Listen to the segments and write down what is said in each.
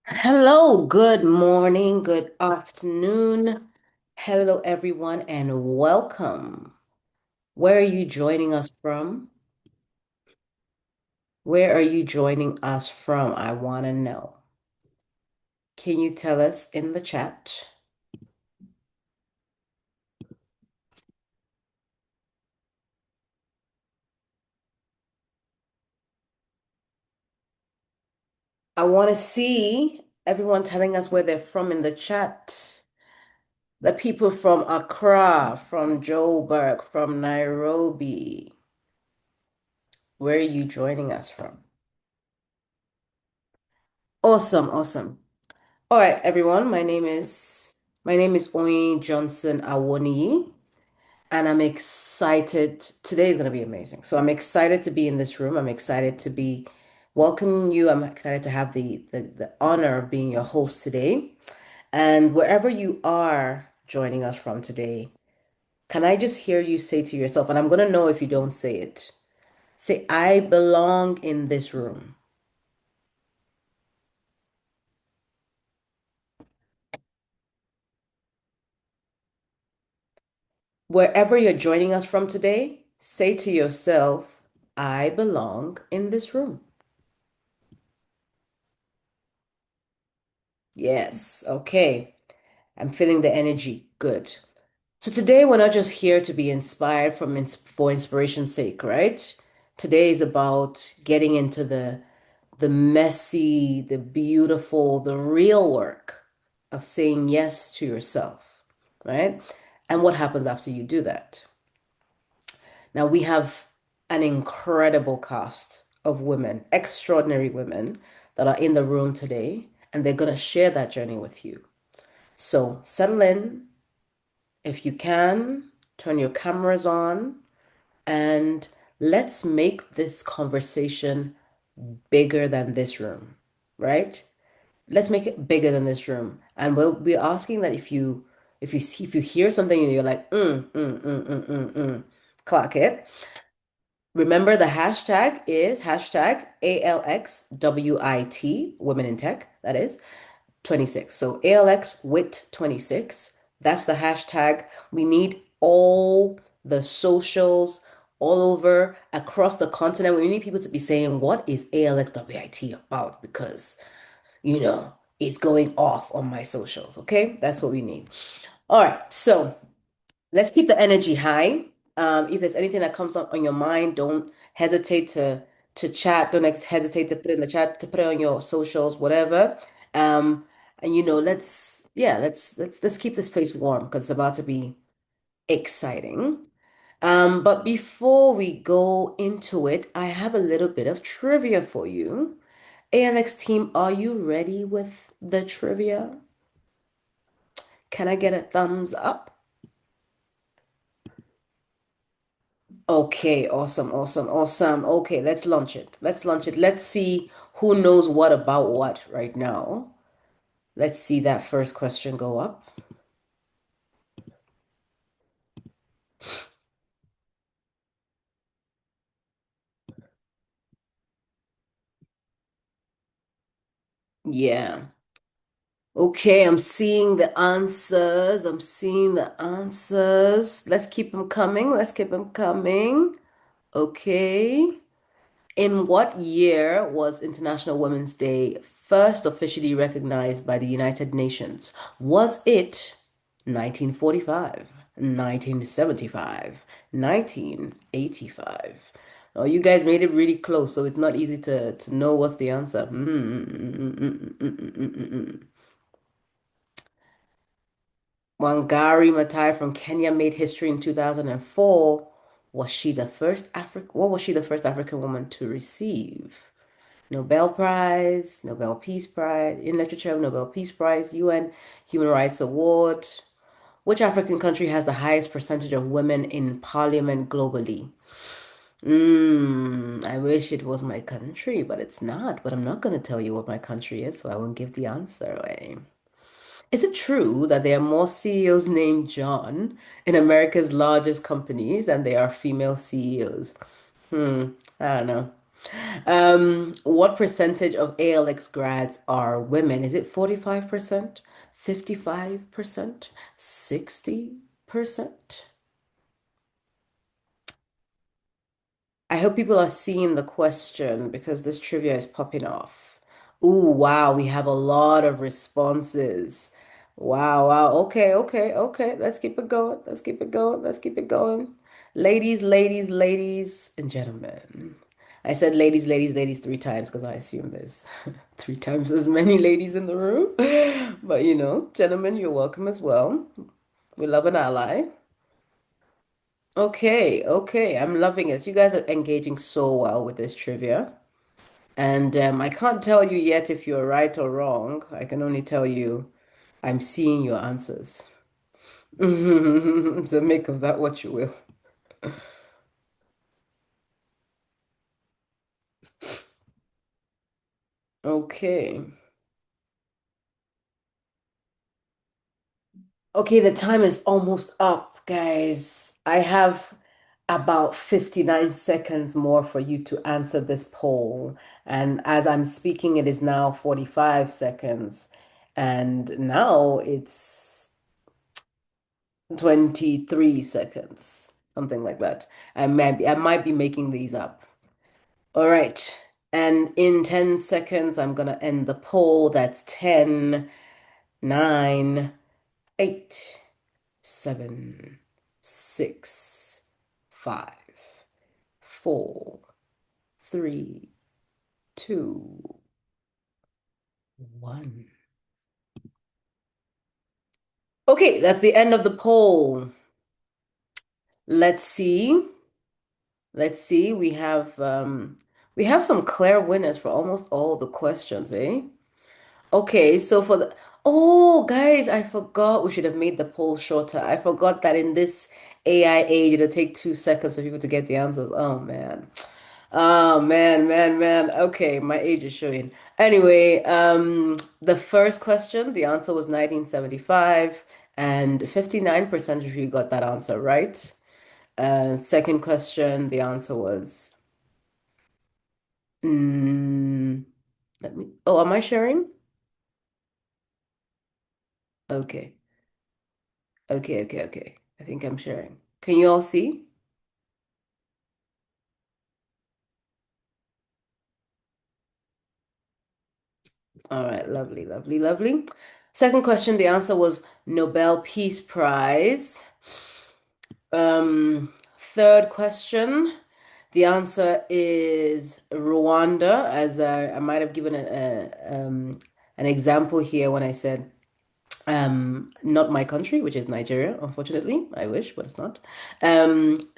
Hello, good morning, good afternoon. Hello, everyone, and welcome. Where are you joining us from? Where are you joining us from? I want to know. Can you tell us in the chat? I want to see everyone telling us where they're from in the chat. The people from Accra, from Joburg, from Nairobi. Where are you joining us from? Awesome, awesome. All right, everyone. My name is Oyin Johnson Awoniyi, and I'm excited. Today is going to be amazing. So I'm excited to be in this room. I'm excited to be welcoming you. I'm excited to have the honor of being your host today. And wherever you are joining us from today, can I just hear you say to yourself, and I'm going to know if you don't say it. Say, I belong in this room. Wherever you're joining us from today, say to yourself, I belong in this room. Yes, okay. I'm feeling the energy. Good. So today we're not just here to be inspired for inspiration's sake, right? Today is about getting into the messy, the beautiful, the real work of saying yes to yourself, right? And what happens after you do that? Now we have an incredible cast of women, extraordinary women that are in the room today, and they're going to share that journey with you. So settle in. If you can, turn your cameras on and let's make this conversation bigger than this room, right? Let's make it bigger than this room. And we'll be asking that if you hear something and you're like, clock it. Remember, the hashtag is hashtag ALXWIT, Women in Tech, that is 26. So ALX WIT 26. That's the hashtag. We need all the socials all over across the continent. We need people to be saying, what is ALXWIT about? Because, it's going off on my socials. Okay. That's what we need. All right. So, let's keep the energy high. If there's anything that comes up on your mind, don't hesitate to chat. Don't hesitate to put it in the chat, to put it on your socials, whatever. Um, and let's keep this place warm because it's about to be exciting. But before we go into it, I have a little bit of trivia for you. ALX team, are you ready with the trivia? Can I get a thumbs up? Okay, awesome, awesome, awesome. Okay, let's launch it. Let's launch it. Let's see who knows what about what right now. Let's see that first question go up. Yeah. Okay, I'm seeing the answers. I'm seeing the answers. Let's keep them coming. Let's keep them coming. Okay. In what year was International Women's Day first officially recognized by the United Nations? Was it 1945, 1975, 1985? Oh, you guys made it really close, so it's not easy to know what's the answer. Wangari Maathai from Kenya made history in 2004. What was she the first African woman to receive? Nobel Prize, Nobel Peace Prize, in literature, Nobel Peace Prize, UN Human Rights Award. Which African country has the highest percentage of women in parliament globally? I wish it was my country, but it's not. But I'm not going to tell you what my country is, so I won't give the answer away. Is it true that there are more CEOs named John in America's largest companies than there are female CEOs? I don't know. What percentage of ALX grads are women? Is it 45%, 55%, 60%? I hope people are seeing the question because this trivia is popping off. Ooh, wow, we have a lot of responses. Wow, wow. Okay, okay, okay. Let's keep it going. Let's keep it going. Let's keep it going. Ladies, ladies, ladies, and gentlemen. I said ladies, ladies, ladies three times because I assume there's three times as many ladies in the room. But gentlemen, you're welcome as well. We love an ally. Okay, okay. I'm loving it. You guys are engaging so well with this trivia. And I can't tell you yet if you're right or wrong. I can only tell you I'm seeing your answers. So make of that what you will. Okay. Okay, the time is almost up, guys. I have about 59 seconds more for you to answer this poll. And as I'm speaking, it is now 45 seconds. And now it's 23 seconds, something like that. I might be making these up. All right. And in 10 seconds, I'm gonna end the poll. That's 10, 9, 8, 7, 6, 5, 4, 3, 2, 1. Okay, that's the end of the poll. Let's see. Let's see. We have some clear winners for almost all the questions, eh? Okay, so for the oh guys, I forgot we should have made the poll shorter. I forgot that in this AI age it'll take 2 seconds for people to get the answers. Oh man. Oh man, man, man. Okay, my age is showing. Anyway, the first question, the answer was 1975, and 59% of you got that answer right. Second question, the answer was mm, let me. Oh, am I sharing? Okay. Okay, okay, okay. I think I'm sharing. Can you all see? All right, lovely, lovely, lovely. Second question, the answer was Nobel Peace Prize. Third question, the answer is Rwanda, as I might have given an example here when I said not my country, which is Nigeria, unfortunately. I wish, but it's not.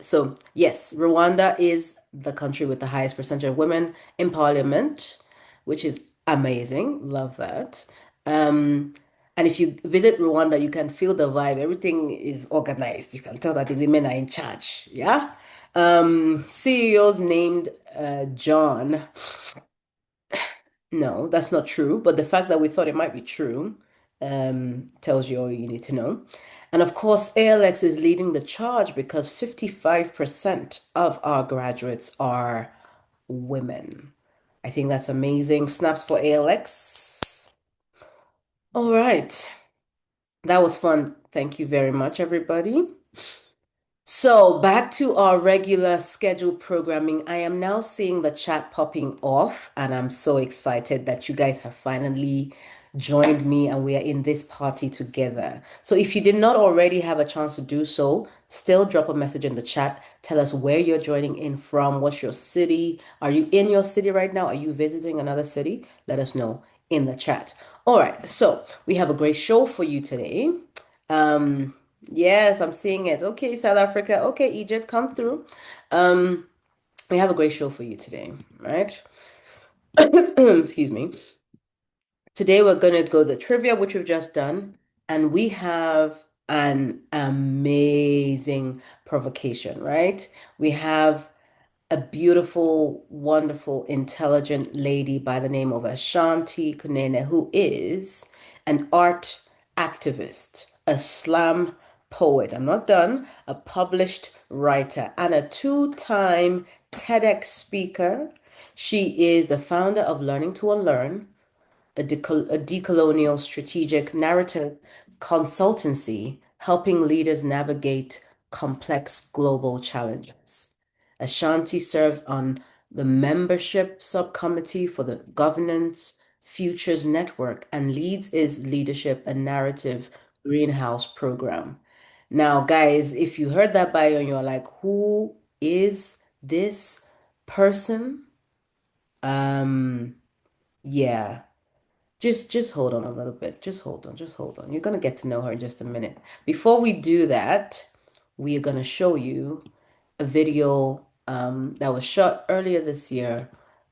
So yes, Rwanda is the country with the highest percentage of women in parliament, which is amazing. Love that. Um, and if you visit Rwanda, you can feel the vibe. Everything is organized. You can tell that the women are in charge. Yeah. CEOs named John. No, that's not true. But the fact that we thought it might be true tells you all you need to know. And of course, ALX is leading the charge because 55% of our graduates are women. I think that's amazing. Snaps for ALX. All right. That was fun. Thank you very much, everybody. So back to our regular scheduled programming. I am now seeing the chat popping off, and I'm so excited that you guys have finally joined me and we are in this party together. So if you did not already have a chance to do so, still drop a message in the chat. Tell us where you're joining in from. What's your city? Are you in your city right now? Are you visiting another city? Let us know in the chat. All right, so we have a great show for you today. Um, yes, I'm seeing it. Okay, South Africa. Okay, Egypt, come through. Um, we have a great show for you today, right? Excuse me. Today we're gonna go the trivia, which we've just done, and we have an amazing provocation, right? We have a beautiful, wonderful, intelligent lady by the name of Ashanti Kunene, who is an art activist, a slam poet. I'm not done, a published writer, and a two-time TEDx speaker. She is the founder of Learning to Unlearn, a decolonial strategic narrative consultancy helping leaders navigate complex global challenges. Ashanti serves on the membership subcommittee for the Governance Futures Network and leads its leadership and narrative greenhouse program. Now, guys, if you heard that bio and you're like, who is this person? Um, yeah. Just hold on a little bit. Just hold on. Just hold on. You're gonna get to know her in just a minute. Before we do that, we are gonna show you a video that was shot earlier this year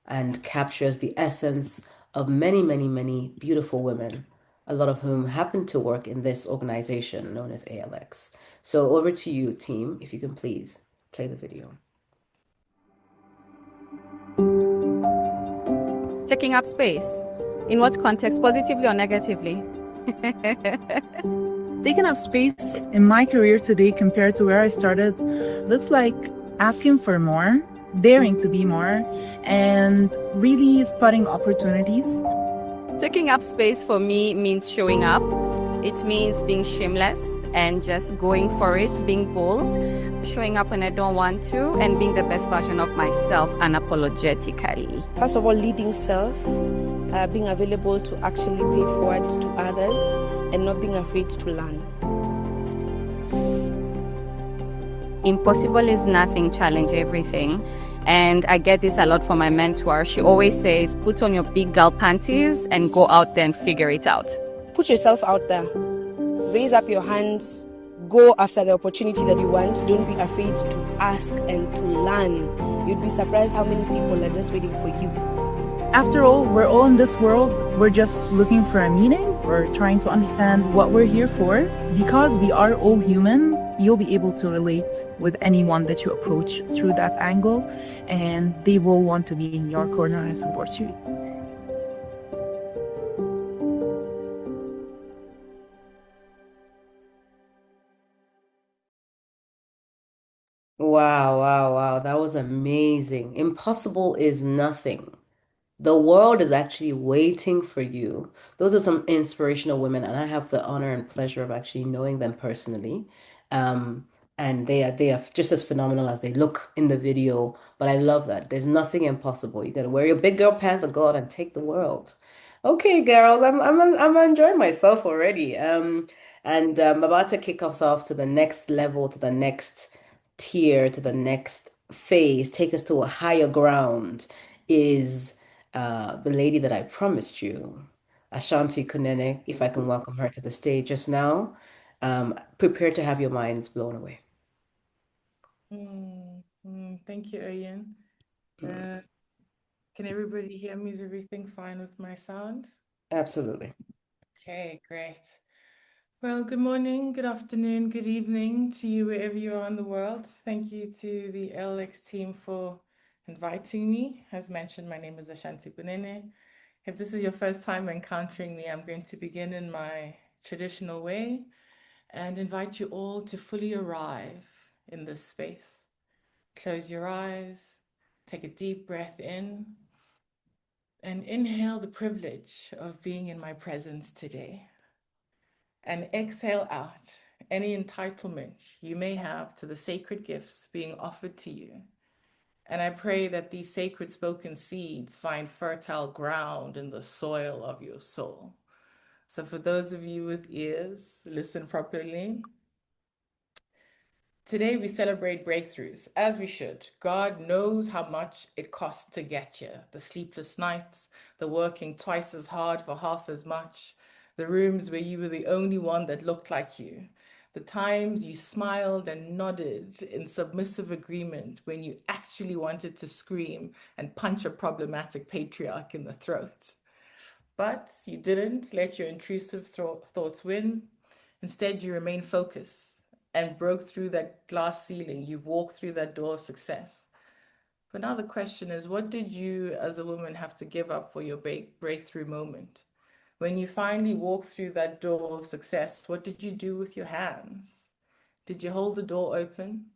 and captures the essence of many, many, many beautiful women, a lot of whom happen to work in this organization known as ALX. So over to you, team, if you can please play the video. Taking up space. In what context, positively or negatively? Taking up space in my career today compared to where I started looks like asking for more, daring to be more, and really spotting opportunities. Taking up space for me means showing up. It means being shameless and just going for it, being bold, showing up when I don't want to, and being the best version of myself unapologetically. First of all, leading self, being available to actually pay forward to others, and not being afraid to learn. Impossible is nothing, challenge everything. And I get this a lot from my mentor. She always says, put on your big girl panties and go out there and figure it out. Put yourself out there. Raise up your hands. Go after the opportunity that you want. Don't be afraid to ask and to learn. You'd be surprised how many people are just waiting for you. After all, we're all in this world. We're just looking for a meaning. We're trying to understand what we're here for. Because we are all human, you'll be able to relate with anyone that you approach through that angle, and they will want to be in your corner and support you. Wow, wow, wow. That was amazing. Impossible is nothing. The world is actually waiting for you. Those are some inspirational women, and I have the honor and pleasure of actually knowing them personally. Um, and they are just as phenomenal as they look in the video. But I love that. There's nothing impossible. You gotta wear your big girl pants and go out and take the world. Okay, girls, I'm enjoying myself already. And I'm about to kick us off to the next level, to the next tier, to the next phase, take us to a higher ground is the lady that I promised you, Ashanti Kunene, if I can welcome her to the stage just now. Prepare to have your minds blown away. Thank you, Ian. Can everybody hear me? Is everything fine with my sound? Absolutely. Okay, great. Well, good morning, good afternoon, good evening to you wherever you are in the world. Thank you to the ALX team for inviting me. As mentioned, my name is Ashanti Kunene. If this is your first time encountering me, I'm going to begin in my traditional way and invite you all to fully arrive in this space. Close your eyes, take a deep breath in, and inhale the privilege of being in my presence today. And exhale out any entitlement you may have to the sacred gifts being offered to you. And I pray that these sacred spoken seeds find fertile ground in the soil of your soul. So for those of you with ears, listen properly. Today we celebrate breakthroughs, as we should. God knows how much it costs to get you. The sleepless nights, the working twice as hard for half as much, the rooms where you were the only one that looked like you, the times you smiled and nodded in submissive agreement when you actually wanted to scream and punch a problematic patriarch in the throat. But you didn't let your intrusive thoughts win. Instead, you remain focused and broke through that glass ceiling. You walked through that door of success. But now the question is, what did you as a woman have to give up for your breakthrough moment? When you finally walked through that door of success, what did you do with your hands? Did you hold the door open,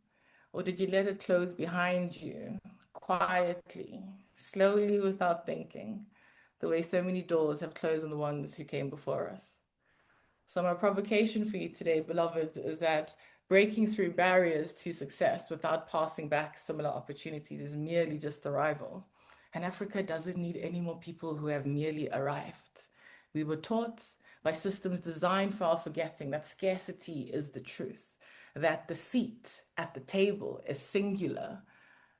or did you let it close behind you, quietly, slowly, without thinking, the way so many doors have closed on the ones who came before us. So, my provocation for you today, beloveds, is that breaking through barriers to success without passing back similar opportunities is merely just arrival. And Africa doesn't need any more people who have merely arrived. We were taught by systems designed for our forgetting that scarcity is the truth, that the seat at the table is singular,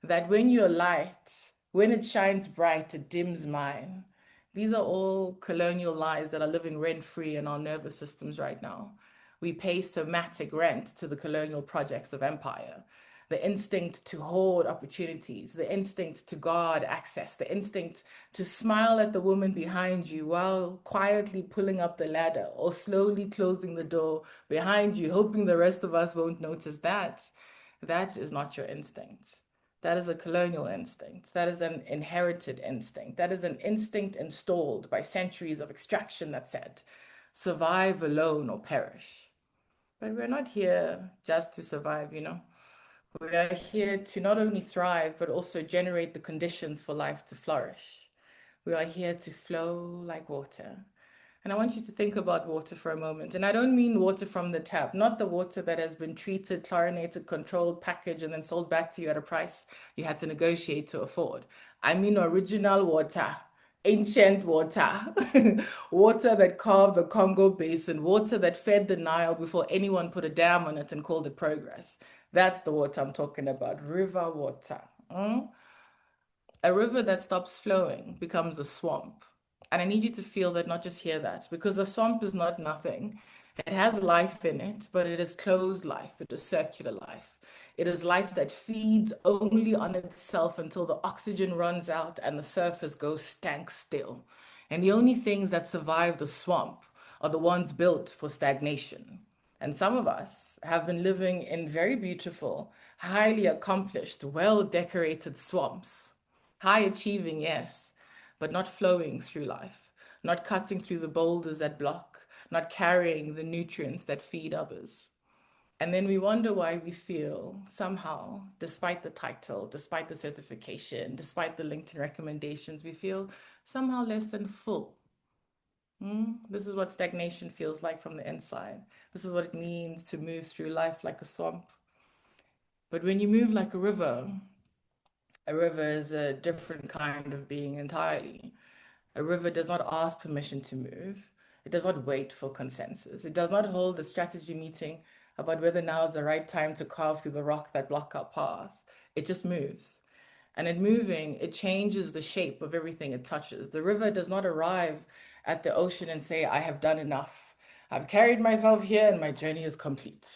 that when you're light, when it shines bright, it dims mine. These are all colonial lies that are living rent-free in our nervous systems right now. We pay somatic rent to the colonial projects of empire. The instinct to hoard opportunities, the instinct to guard access, the instinct to smile at the woman behind you while quietly pulling up the ladder or slowly closing the door behind you, hoping the rest of us won't notice that. That is not your instinct. That is a colonial instinct. That is an inherited instinct. That is an instinct installed by centuries of extraction that said, survive alone or perish. But we're not here just to survive, you know. We are here to not only thrive, but also generate the conditions for life to flourish. We are here to flow like water. And I want you to think about water for a moment. And I don't mean water from the tap, not the water that has been treated, chlorinated, controlled, packaged, and then sold back to you at a price you had to negotiate to afford. I mean original water, ancient water, water that carved the Congo Basin, water that fed the Nile before anyone put a dam on it and called it progress. That's the water I'm talking about, river water. A river that stops flowing becomes a swamp. And I need you to feel that, not just hear that, because a swamp is not nothing. It has life in it, but it is closed life. It is circular life. It is life that feeds only on itself until the oxygen runs out and the surface goes stank still. And the only things that survive the swamp are the ones built for stagnation. And some of us have been living in very beautiful, highly accomplished, well-decorated swamps. High achieving, yes, but not flowing through life, not cutting through the boulders that block, not carrying the nutrients that feed others. And then we wonder why we feel somehow, despite the title, despite the certification, despite the LinkedIn recommendations, we feel somehow less than full. This is what stagnation feels like from the inside. This is what it means to move through life like a swamp. But when you move like a river is a different kind of being entirely. A river does not ask permission to move. It does not wait for consensus. It does not hold a strategy meeting about whether now is the right time to carve through the rock that block our path. It just moves. And in moving, it changes the shape of everything it touches. The river does not arrive at the ocean and say, I have done enough. I've carried myself here and my journey is complete.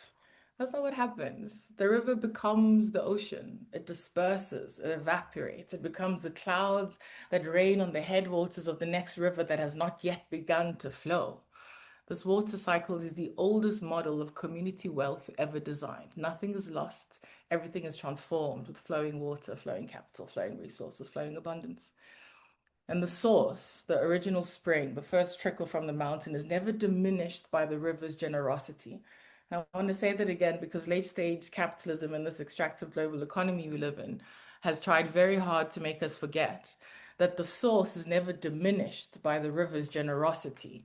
That's not what happens. The river becomes the ocean. It disperses, it evaporates, it becomes the clouds that rain on the headwaters of the next river that has not yet begun to flow. This water cycle is the oldest model of community wealth ever designed. Nothing is lost. Everything is transformed with flowing water, flowing capital, flowing resources, flowing abundance. And the source, the original spring, the first trickle from the mountain is never diminished by the river's generosity. And I want to say that again because late stage capitalism and this extractive global economy we live in has tried very hard to make us forget that the source is never diminished by the river's generosity.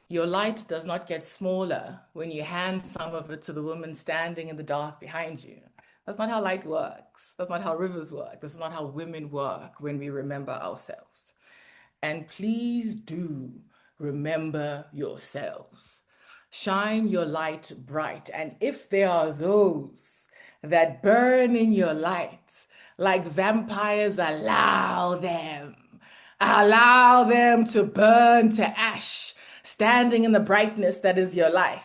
Your light does not get smaller when you hand some of it to the woman standing in the dark behind you. That's not how light works. That's not how rivers work. This is not how women work when we remember ourselves. And please do remember yourselves. Shine your light bright. And if there are those that burn in your light like vampires, allow them. Allow them to burn to ash, standing in the brightness that is your light.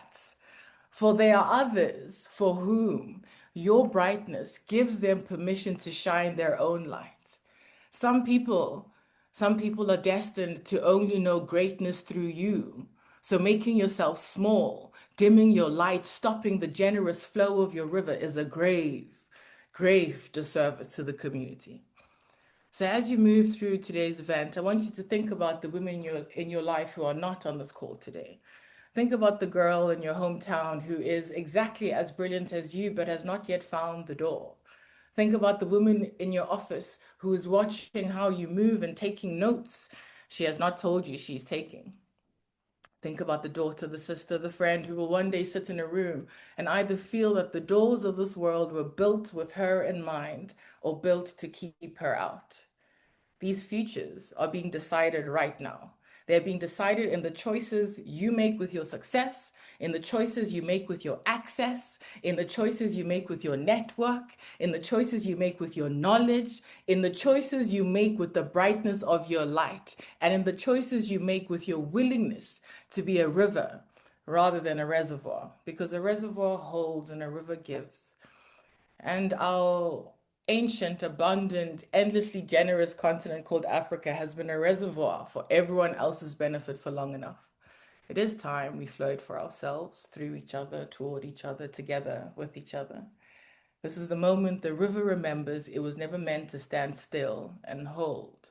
For there are others for whom your brightness gives them permission to shine their own light. Some people, some people are destined to only know greatness through you. So making yourself small, dimming your light, stopping the generous flow of your river is a grave, grave disservice to the community. So as you move through today's event, I want you to think about the women in your life who are not on this call today. Think about the girl in your hometown who is exactly as brilliant as you, but has not yet found the door. Think about the woman in your office who is watching how you move and taking notes. She has not told you she's taking. Think about the daughter, the sister, the friend who will one day sit in a room and either feel that the doors of this world were built with her in mind or built to keep her out. These futures are being decided right now. They're being decided in the choices you make with your success, in the choices you make with your access, in the choices you make with your network, in the choices you make with your knowledge, in the choices you make with the brightness of your light, and in the choices you make with your willingness to be a river rather than a reservoir, because a reservoir holds and a river gives. And our ancient, abundant, endlessly generous continent called Africa has been a reservoir for everyone else's benefit for long enough. It is time we flowed for ourselves, through each other, toward each other, together with each other. This is the moment the river remembers it was never meant to stand still and hold.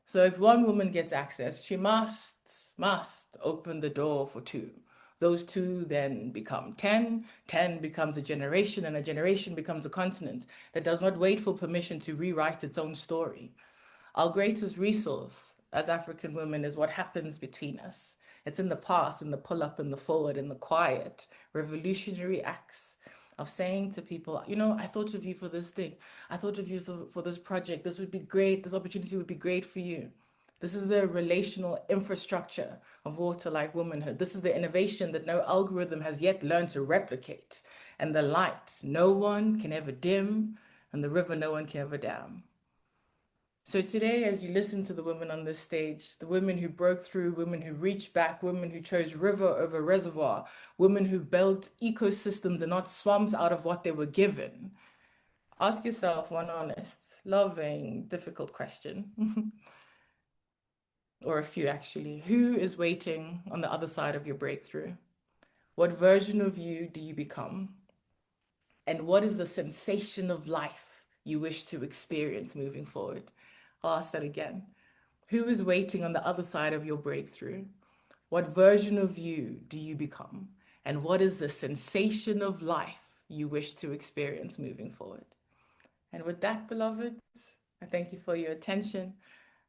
So if one woman gets access, she must open the door for two. Those two then become 10, 10 becomes a generation, and a generation becomes a continent that does not wait for permission to rewrite its own story. Our greatest resource as African women is what happens between us. It's in the past, in the pull up, in the forward, in the quiet, revolutionary acts of saying to people, you know, I thought of you for this thing. I thought of you for this project. This would be great. This opportunity would be great for you. This is the relational infrastructure of water like womanhood. This is the innovation that no algorithm has yet learned to replicate. And the light no one can ever dim, and the river no one can ever dam. So today, as you listen to the women on this stage, the women who broke through, women who reached back, women who chose river over reservoir, women who built ecosystems and not swamps out of what they were given, ask yourself one honest, loving, difficult question, or a few actually. Who is waiting on the other side of your breakthrough? What version of you do you become? And what is the sensation of life you wish to experience moving forward? I'll ask that again. Who is waiting on the other side of your breakthrough? What version of you do you become? And what is the sensation of life you wish to experience moving forward? And with that, beloveds, I thank you for your attention.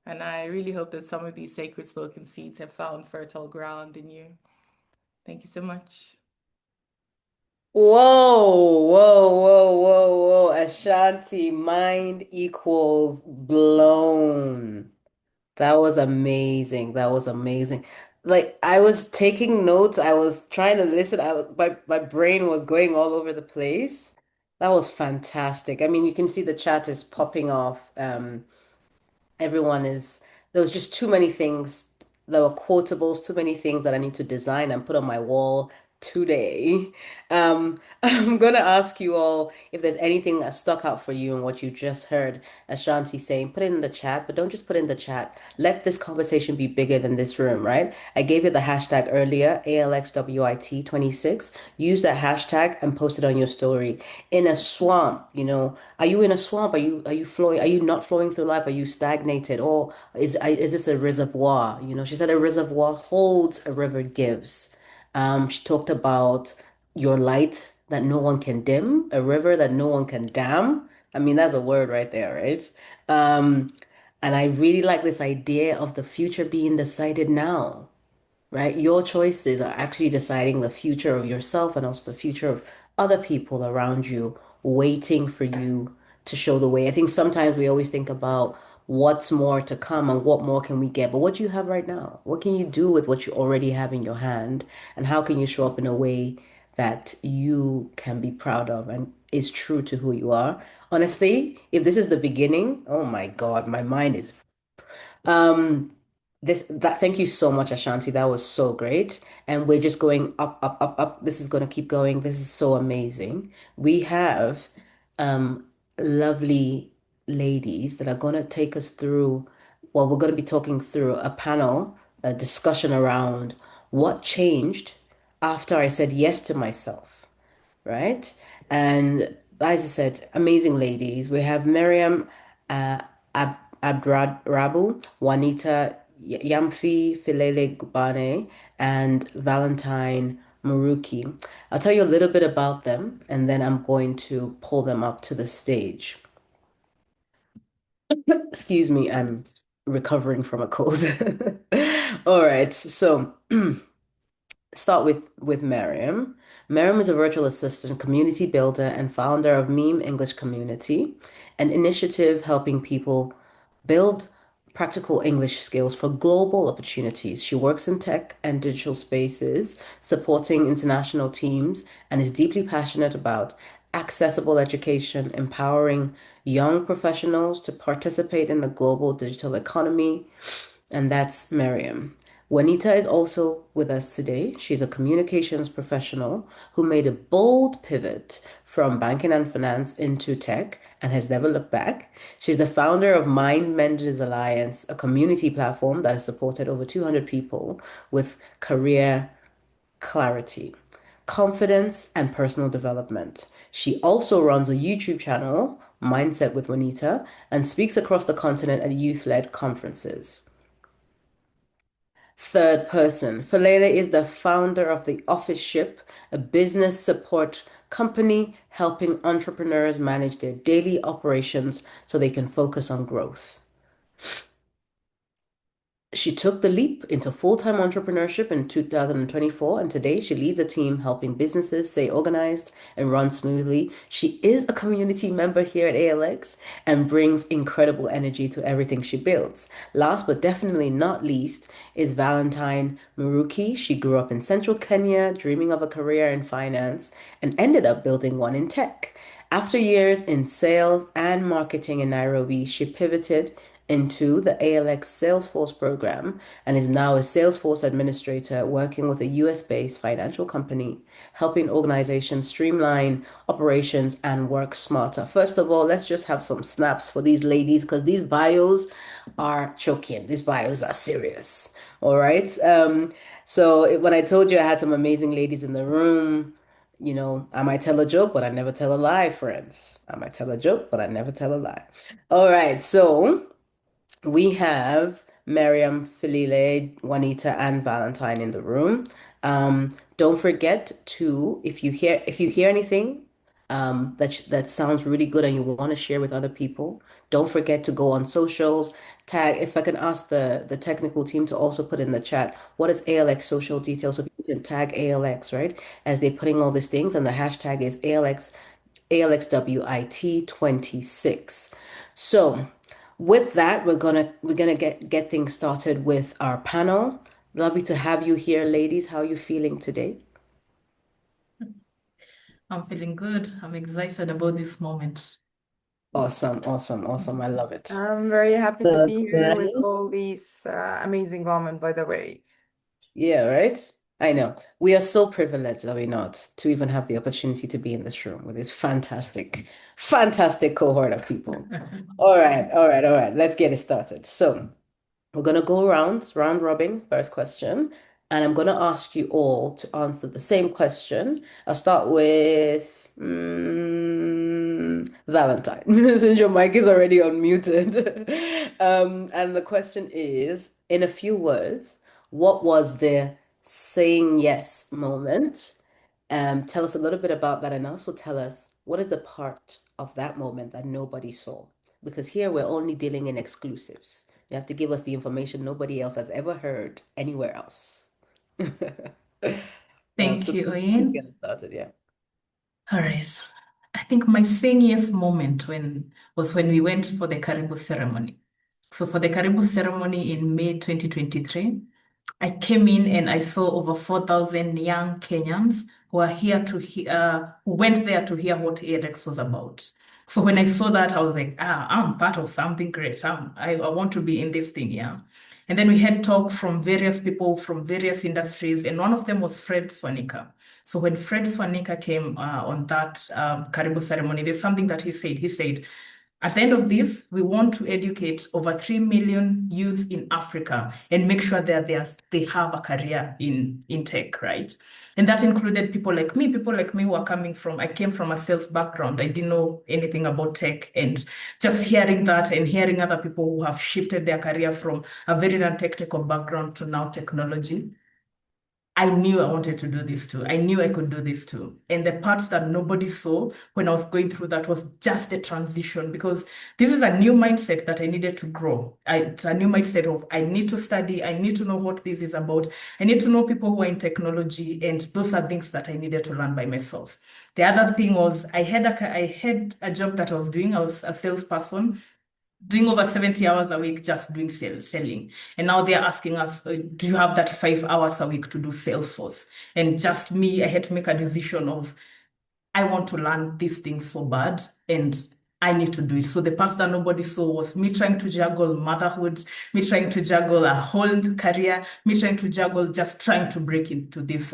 And I really hope that some of these sacred spoken seeds have found fertile ground in you. Thank you so much. Whoa, whoa, whoa, whoa, whoa. Ashanti, mind equals blown. That was amazing. That was amazing. Like I was taking notes, I was trying to listen. My brain was going all over the place. That was fantastic. I mean, you can see the chat is popping off. Everyone is, there was just too many things. There were quotables, too many things that I need to design and put on my wall today. I'm gonna ask you all if there's anything that stuck out for you in what you just heard Ashanti saying. Put it in the chat, but don't just put it in the chat. Let this conversation be bigger than this room, right? I gave you the hashtag earlier, ALXWIT26. Use that hashtag and post it on your story. In a swamp, are you in a swamp? Are you flowing? Are you not flowing through life? Are you stagnated? Or is this a reservoir? She said a reservoir holds, a river gives. She talked about your light that no one can dim, a river that no one can dam. I mean, that's a word right there, right? Um, and I really like this idea of the future being decided now, right? Your choices are actually deciding the future of yourself and also the future of other people around you, waiting for you to show the way. I think sometimes we always think about what's more to come and what more can we get, but what do you have right now? What can you do with what you already have in your hand? And how can you show up in a way that you can be proud of and is true to who you are? Honestly, if this is the beginning, oh my God, my mind is um, thank you so much, Ashanti. That was so great. And we're just going up, up, up, up. This is going to keep going. This is so amazing. We have um lovely ladies that are going to take us through, well, we're going to be talking through a panel, a discussion around what changed after I said yes to myself, right? And as I said, amazing ladies. We have Miriam Ab Abdrarabu, Juanita Yamfi Filele Gubane, and Valentine Maruki. I'll tell you a little bit about them, and then I'm going to pull them up to the stage. Excuse me, I'm recovering from a cold. All right, so start with Miriam. Miriam is a virtual assistant, community builder, and founder of Meme English Community, an initiative helping people build practical English skills for global opportunities. She works in tech and digital spaces, supporting international teams, and is deeply passionate about accessible education, empowering young professionals to participate in the global digital economy. And that's Miriam. Juanita is also with us today. She's a communications professional who made a bold pivot from banking and finance into tech and has never looked back. She's the founder of Mind Menders Alliance, a community platform that has supported over 200 people with career clarity, confidence, and personal development. She also runs a YouTube channel, Mindset with Juanita, and speaks across the continent at youth-led conferences. Third person. Falele is the founder of the Office Ship, a business support company helping entrepreneurs manage their daily operations so they can focus on growth. She took the leap into full-time entrepreneurship in 2024, and today she leads a team helping businesses stay organized and run smoothly. She is a community member here at ALX and brings incredible energy to everything she builds. Last but definitely not least is Valentine Muruki. She grew up in central Kenya, dreaming of a career in finance, and ended up building one in tech. After years in sales and marketing in Nairobi, she pivoted into the ALX Salesforce program and is now a Salesforce administrator working with a US-based financial company, helping organizations streamline operations and work smarter. First of all, let's just have some snaps for these ladies because these bios are choking. These bios are serious. All right. When I told you I had some amazing ladies in the room, I might tell a joke, but I never tell a lie, friends. I might tell a joke, but I never tell a lie. All right, so we have Miriam, Filile, Juanita, and Valentine in the room. Don't forget to, if you hear anything that sounds really good and you want to share with other people, don't forget to go on socials, tag. If I can ask the technical team to also put in the chat, what is ALX social details so people can tag ALX, right? As they're putting all these things, and the hashtag is ALXWIT26. So with that, we're gonna get things started with our panel. Lovely to have you here, ladies. How are you feeling today? I'm feeling good. I'm excited about this moment. Awesome, awesome, awesome. I love it. I'm very happy to be here with Okay. all these amazing women, by the way. Yeah, right? I know. We are so privileged, are we not, to even have the opportunity to be in this room with this fantastic, fantastic cohort of people. All right, all right, all right. Let's get it started. So, we're going to go round robin, first question, and I'm going to ask you all to answer the same question. I'll start with Valentine, since your mic is already unmuted. And the question is, in a few words, what was the saying yes moment? Tell us a little bit about that and also tell us what is the part of that moment that nobody saw? Because here we're only dealing in exclusives. You have to give us the information nobody else has ever heard anywhere else. Thank So you, please get Oyin. us started, yeah. All right. I think my saying yes moment when we went for the Karibu ceremony. So for the Karibu ceremony in May 2023, I came in and I saw over 4,000 young Kenyans who are here to who went there to hear what ALX was about. So when I saw that, I was like, I'm part of something great. I want to be in this thing, yeah. And then we had talk from various people from various industries, and one of them was Fred Swanika. So when Fred Swanika came on that Karibu ceremony, there's something that he said. He said, at the end of this, we want to educate over 3 million youths in Africa and make sure that they have a career in tech, right? And that included people like me who are I came from a sales background. I didn't know anything about tech. And just hearing that and hearing other people who have shifted their career from a very non-technical background to now technology, I knew I wanted to do this too. I knew I could do this too. And the part that nobody saw when I was going through that was just the transition, because this is a new mindset that I needed to grow. It's a new mindset of I need to study, I need to know what this is about. I need to know people who are in technology, and those are things that I needed to learn by myself. The other thing was I had a job that I was doing. I was a salesperson doing over 70 hours a week just doing selling. And now they're asking us, do you have 35 hours a week to do Salesforce? And just me, I had to make a decision of I want to learn these things so bad, and I need to do it. So the part that nobody saw was me trying to juggle motherhood, me trying to juggle a whole career, me trying to juggle just trying to break into this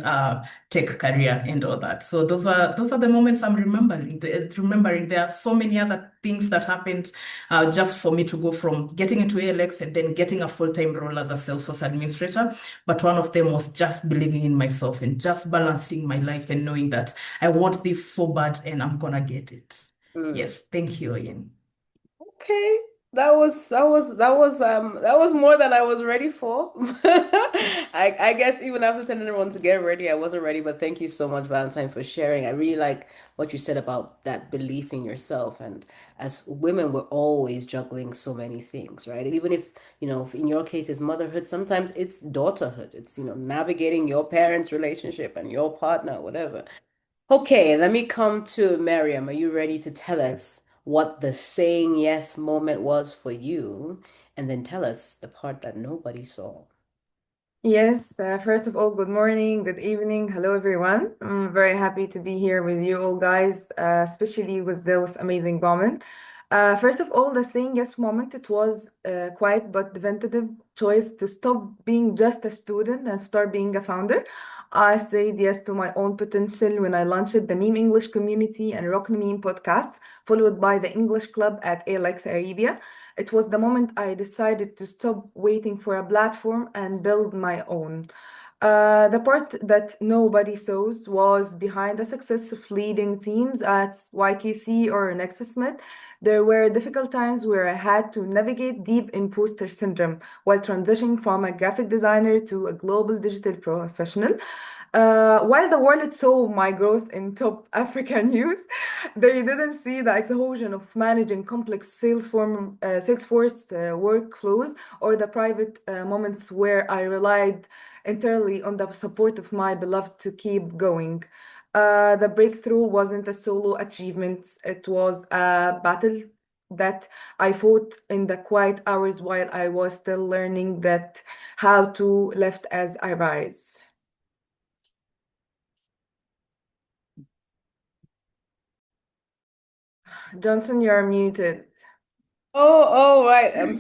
tech career and all that. So those are the moments I'm remembering. Remembering there are so many other things that happened just for me to go from getting into ALX and then getting a full-time role as a Salesforce administrator. But one of them was just believing in myself and just balancing my life and knowing that I want this so bad and I'm gonna get it. Mm. Yes, thank you, Ian. Okay. That was more than I was ready for. I guess even after telling everyone to get ready, I wasn't ready, but thank you so much, Valentine, for sharing. I really like what you said about that belief in yourself. And as women, we're always juggling so many things, right? And even if, if in your case it's motherhood, sometimes it's daughterhood. It's, navigating your parents' relationship and your partner, whatever. Okay, let me come to Miriam. Are you ready to tell us what the saying yes moment was for you? And then tell us the part that nobody saw. Yes, first of all, good morning, good evening. Hello, everyone. I'm very happy to be here with you all, guys, especially with those amazing women. First of all, the saying yes moment, it was a quiet but definitive choice to stop being just a student and start being a founder. I said yes to my own potential when I launched the Meme English community and Rock Meme podcast, followed by the English Club at ALX Arabia. It was the moment I decided to stop waiting for a platform and build my own. The part that nobody saws was behind the success of leading teams at YKC or Nexus Smith. There were difficult times where I had to navigate deep imposter syndrome while transitioning from a graphic designer to a global digital professional. While the world saw my growth in top African youth, they didn't see the exhaustion of managing complex Salesforce workflows or the private moments where I relied entirely on the support of my beloved to keep going. The breakthrough wasn't a solo achievement, it was a battle that I fought in the quiet hours while I was still learning that how to lift as I rise. Johnson, you're muted. Oh, right. I'm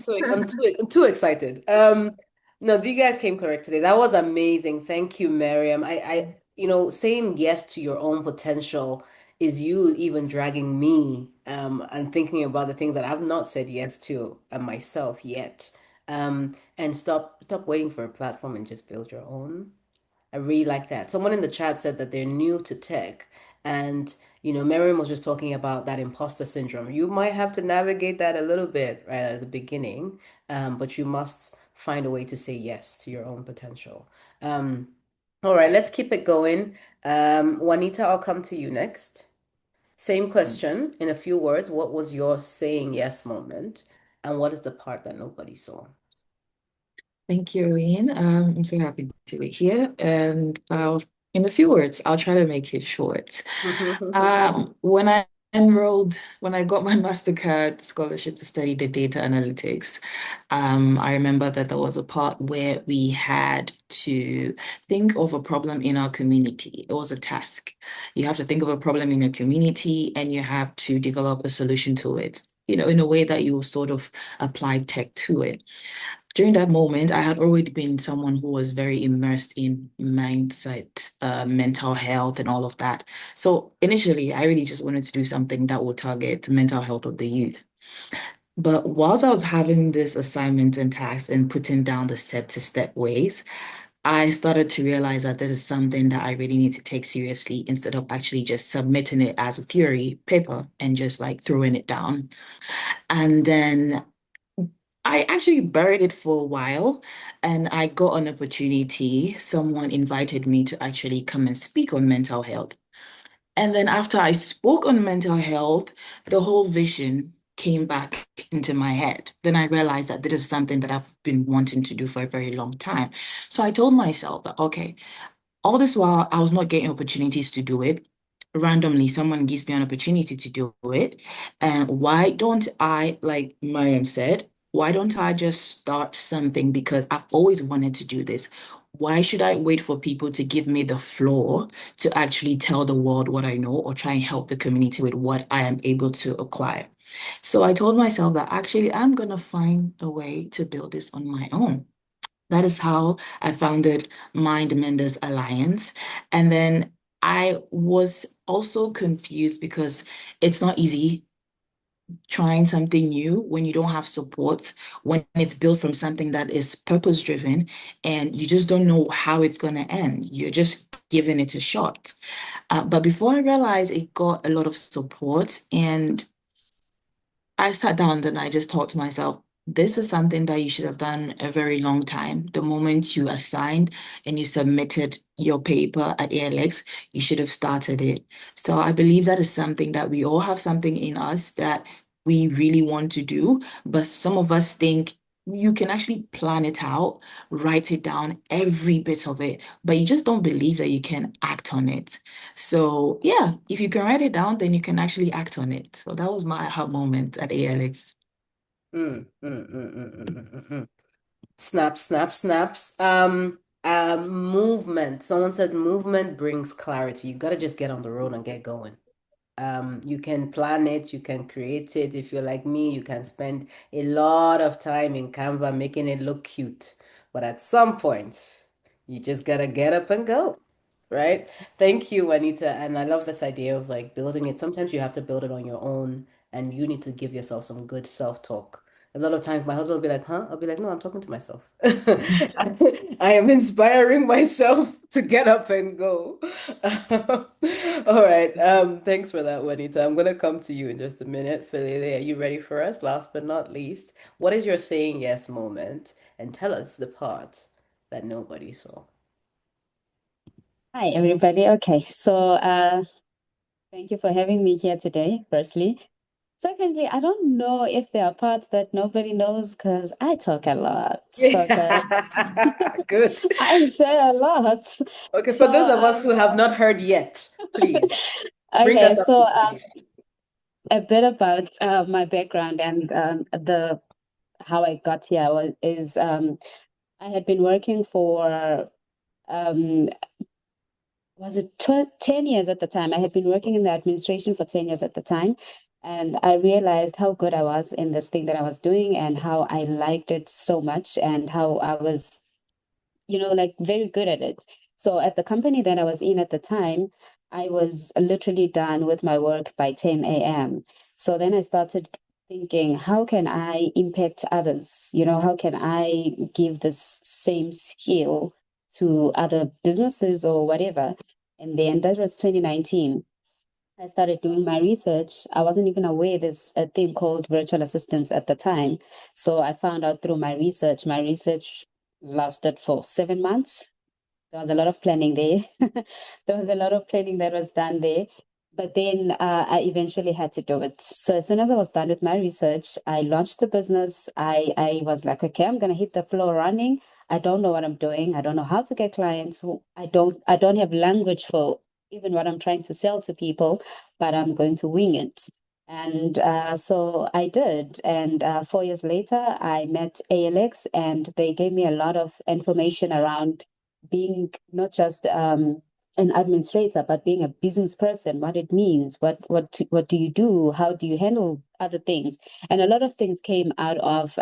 too excited. No, you guys came correct today. That was amazing. Thank you, Miriam. Saying yes to your own potential is you even dragging me, and thinking about the things that I've not said yes to myself yet. And stop waiting for a platform and just build your own. I really like that. Someone in the chat said that they're new to tech. And, Miriam was just talking about that imposter syndrome. You might have to navigate that a little bit right at the beginning, but you must find a way to say yes to your own potential. Um, all right, let's keep it going. Juanita, I'll come to you next. Same question in a few words. What was your saying yes moment? And what is the part that nobody saw? Thank you, Ian. I'm so happy to be here. And in a few words, I'll try to make it short. When I got my MasterCard scholarship to study the data analytics, I remember that there was a part where we had to think of a problem in our community. It was a task. You have to think of a problem in your community and you have to develop a solution to it, in a way that you sort of apply tech to it. During that moment, I had already been someone who was very immersed in mindset, mental health, and all of that. So initially, I really just wanted to do something that would target the mental health of the youth. But whilst I was having this assignment and task and putting down the step-to-step ways, I started to realize that this is something that I really need to take seriously instead of actually just submitting it as a theory paper and just like throwing it down. And then I actually buried it for a while and I got an opportunity. Someone invited me to actually come and speak on mental health. And then after I spoke on mental health, the whole vision came back into my head. Then I realized that this is something that I've been wanting to do for a very long time. So I told myself that, okay, all this while I was not getting opportunities to do it. Randomly, someone gives me an opportunity to do it. And why don't I, like Mariam said, why don't I just start something? Because I've always wanted to do this. Why should I wait for people to give me the floor to actually tell the world what I know or try and help the community with what I am able to acquire? So I told myself that actually I'm going to find a way to build this on my own. That is how I founded Mind Menders Alliance. And then I was also confused because it's not easy trying something new when you don't have support, when it's built from something that is purpose driven and you just don't know how it's going to end. You're just giving it a shot. But before I realized it got a lot of support and I sat down and I just thought to myself, this is something that you should have done a very long time. The moment you assigned and you submitted your paper at ALX, you should have started it. So I believe that is something that we all have something in us that we really want to do, but some of us think you can actually plan it out, write it down, every bit of it, but you just don't believe that you can act on it. So yeah, if you can write it down, then you can actually act on it. So that was my aha moment at ALX. Mm, Snap, snap, snaps. Movement. Someone says movement brings clarity. You gotta just get on the road and get going. You can plan it, you can create it. If you're like me, you can spend a lot of time in Canva making it look cute. But at some point, you just gotta get up and go, right? Thank you, Anita. And I love this idea of like building it. Sometimes you have to build it on your own, and you need to give yourself some good self-talk. A lot of times my husband will be like, huh? I'll be like, no, I'm talking to myself. I am inspiring myself to get up and go. All right. Thanks for that, Juanita. I'm gonna come to you in just a minute. Felele, are you ready for us? Last but not least, what is your saying yes moment? And tell us the part that nobody saw. Hi, everybody. Okay, so thank you for having me here today, firstly. Secondly, I don't know if there are parts that nobody knows because I talk a lot. Okay, Good. I share a lot. Okay, for So, those of us who have not heard yet, please bring okay, us up so to speed. a bit about my background and the how I got here is I had been working for um, was it 10 years at the time? I had been working in the administration for 10 years at the time. And I realized how good I was in this thing that I was doing and how I liked it so much and how I was, like very good at it. So at the company that I was in at the time, I was literally done with my work by 10 a.m. So then I started thinking, how can I impact others? How can I give this same skill to other businesses or whatever? And then that was 2019. I started doing my research. I wasn't even aware there's a thing called virtual assistants at the time. So I found out through my research. My research lasted for 7 months. There was a lot of planning there. There was a lot of planning that was done there. But then I eventually had to do it. So as soon as I was done with my research, I launched the business. I was like, okay, I'm gonna hit the floor running. I don't know what I'm doing. I don't know how to get clients. I don't have language for even what I'm trying to sell to people, but I'm going to wing it. And so I did. And 4 years later, I met ALX and they gave me a lot of information around being not just an administrator, but being a business person, what it means, what do you do, how do you handle other things, and a lot of things came out of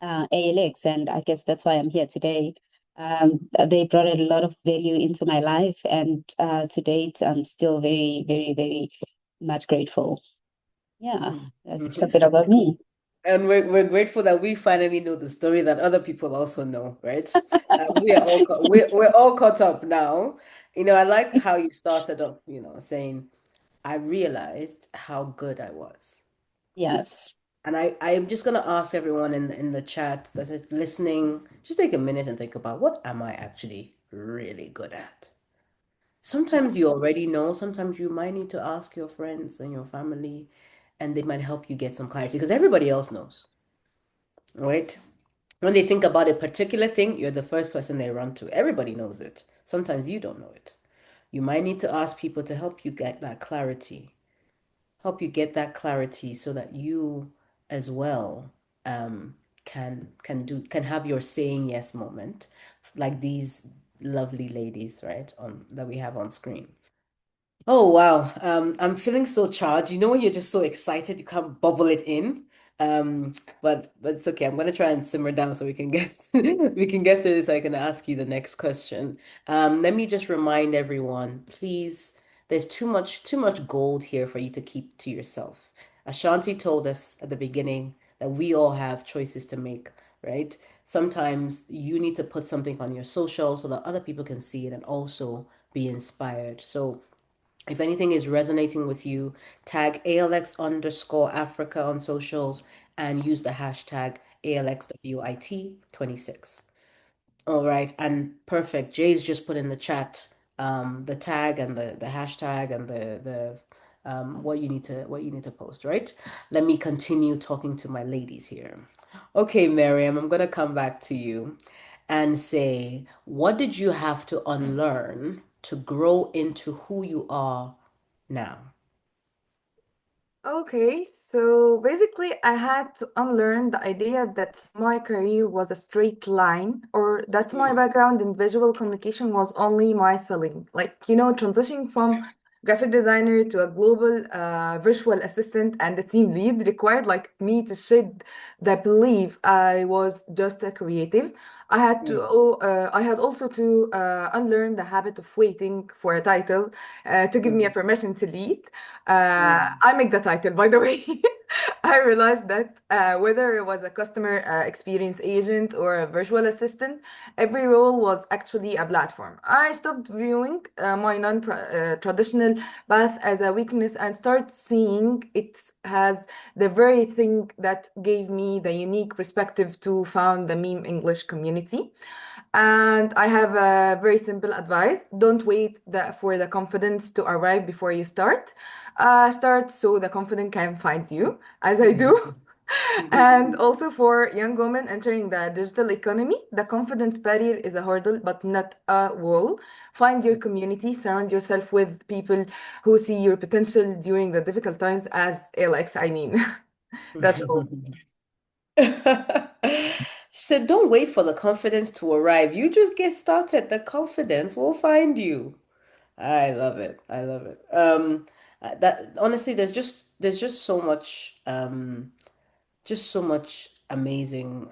ALX, and I guess that's why I'm here today. They brought a lot of value into my life, and to date, I'm still very, very, very much grateful. Yeah, Mm. that's a bit about me. And we're grateful that we finally know the story that other people also know, right? We're all caught up now. I like how you started off, saying I realized how good I was. Yes. And I'm just gonna ask everyone in the chat that's listening, just take a minute and think about what am I actually really good at? Sometimes you already know, sometimes you might need to ask your friends and your family, and they might help you get some clarity because everybody else knows, right? When they think about a particular thing, you're the first person they run to. Everybody knows it. Sometimes you don't know it. You might need to ask people to help you get that clarity, so that you as well can have your saying yes moment, like these lovely ladies, right, on that we have on screen. Oh wow. I'm feeling so charged. You know when you're just so excited you can't bubble it in. But it's okay. I'm gonna try and simmer down so we can get we can get through this. I can ask you the next question. Let me just remind everyone, please, there's too much gold here for you to keep to yourself. Ashanti told us at the beginning that we all have choices to make, right? Sometimes you need to put something on your social so that other people can see it and also be inspired. So if anything is resonating with you, tag ALX underscore Africa on socials and use the hashtag ALXWIT26. All right, and perfect. Jay's just put in the chat the tag and the hashtag and the what you need to post, right? Let me continue talking to my ladies here. Okay, Miriam, I'm gonna come back to you and say, what did you have to unlearn to grow into who you are now? Okay, so basically, I had to unlearn the idea that my career was a straight line, or that my Mm, background in visual communication was only my selling. Like, transitioning from graphic designer to a global virtual assistant and a team lead required like me to shed the belief I was just a creative. mm, I had also to unlearn the habit of waiting for a title to give me a mm, permission to lead. mm, I make the title, by the way. I realized that whether it was a customer experience agent or a virtual assistant, every role was actually a platform. I stopped viewing my non-traditional path as a weakness and start seeing it as the very thing that gave me the unique perspective to found the meme English community. And I have a very simple advice. Don't wait for the confidence to arrive before you start. Start so the confident can find you, as I do. And also for young women entering the digital economy, the confidence barrier is a hurdle, but not a wall. Find your community, surround yourself with people who see your potential during the difficult times, as ALX, I mean. That's all. mm. So don't wait for the confidence to arrive. You just get started. The confidence will find you. I love it. I love it. That honestly, there's just so much amazing,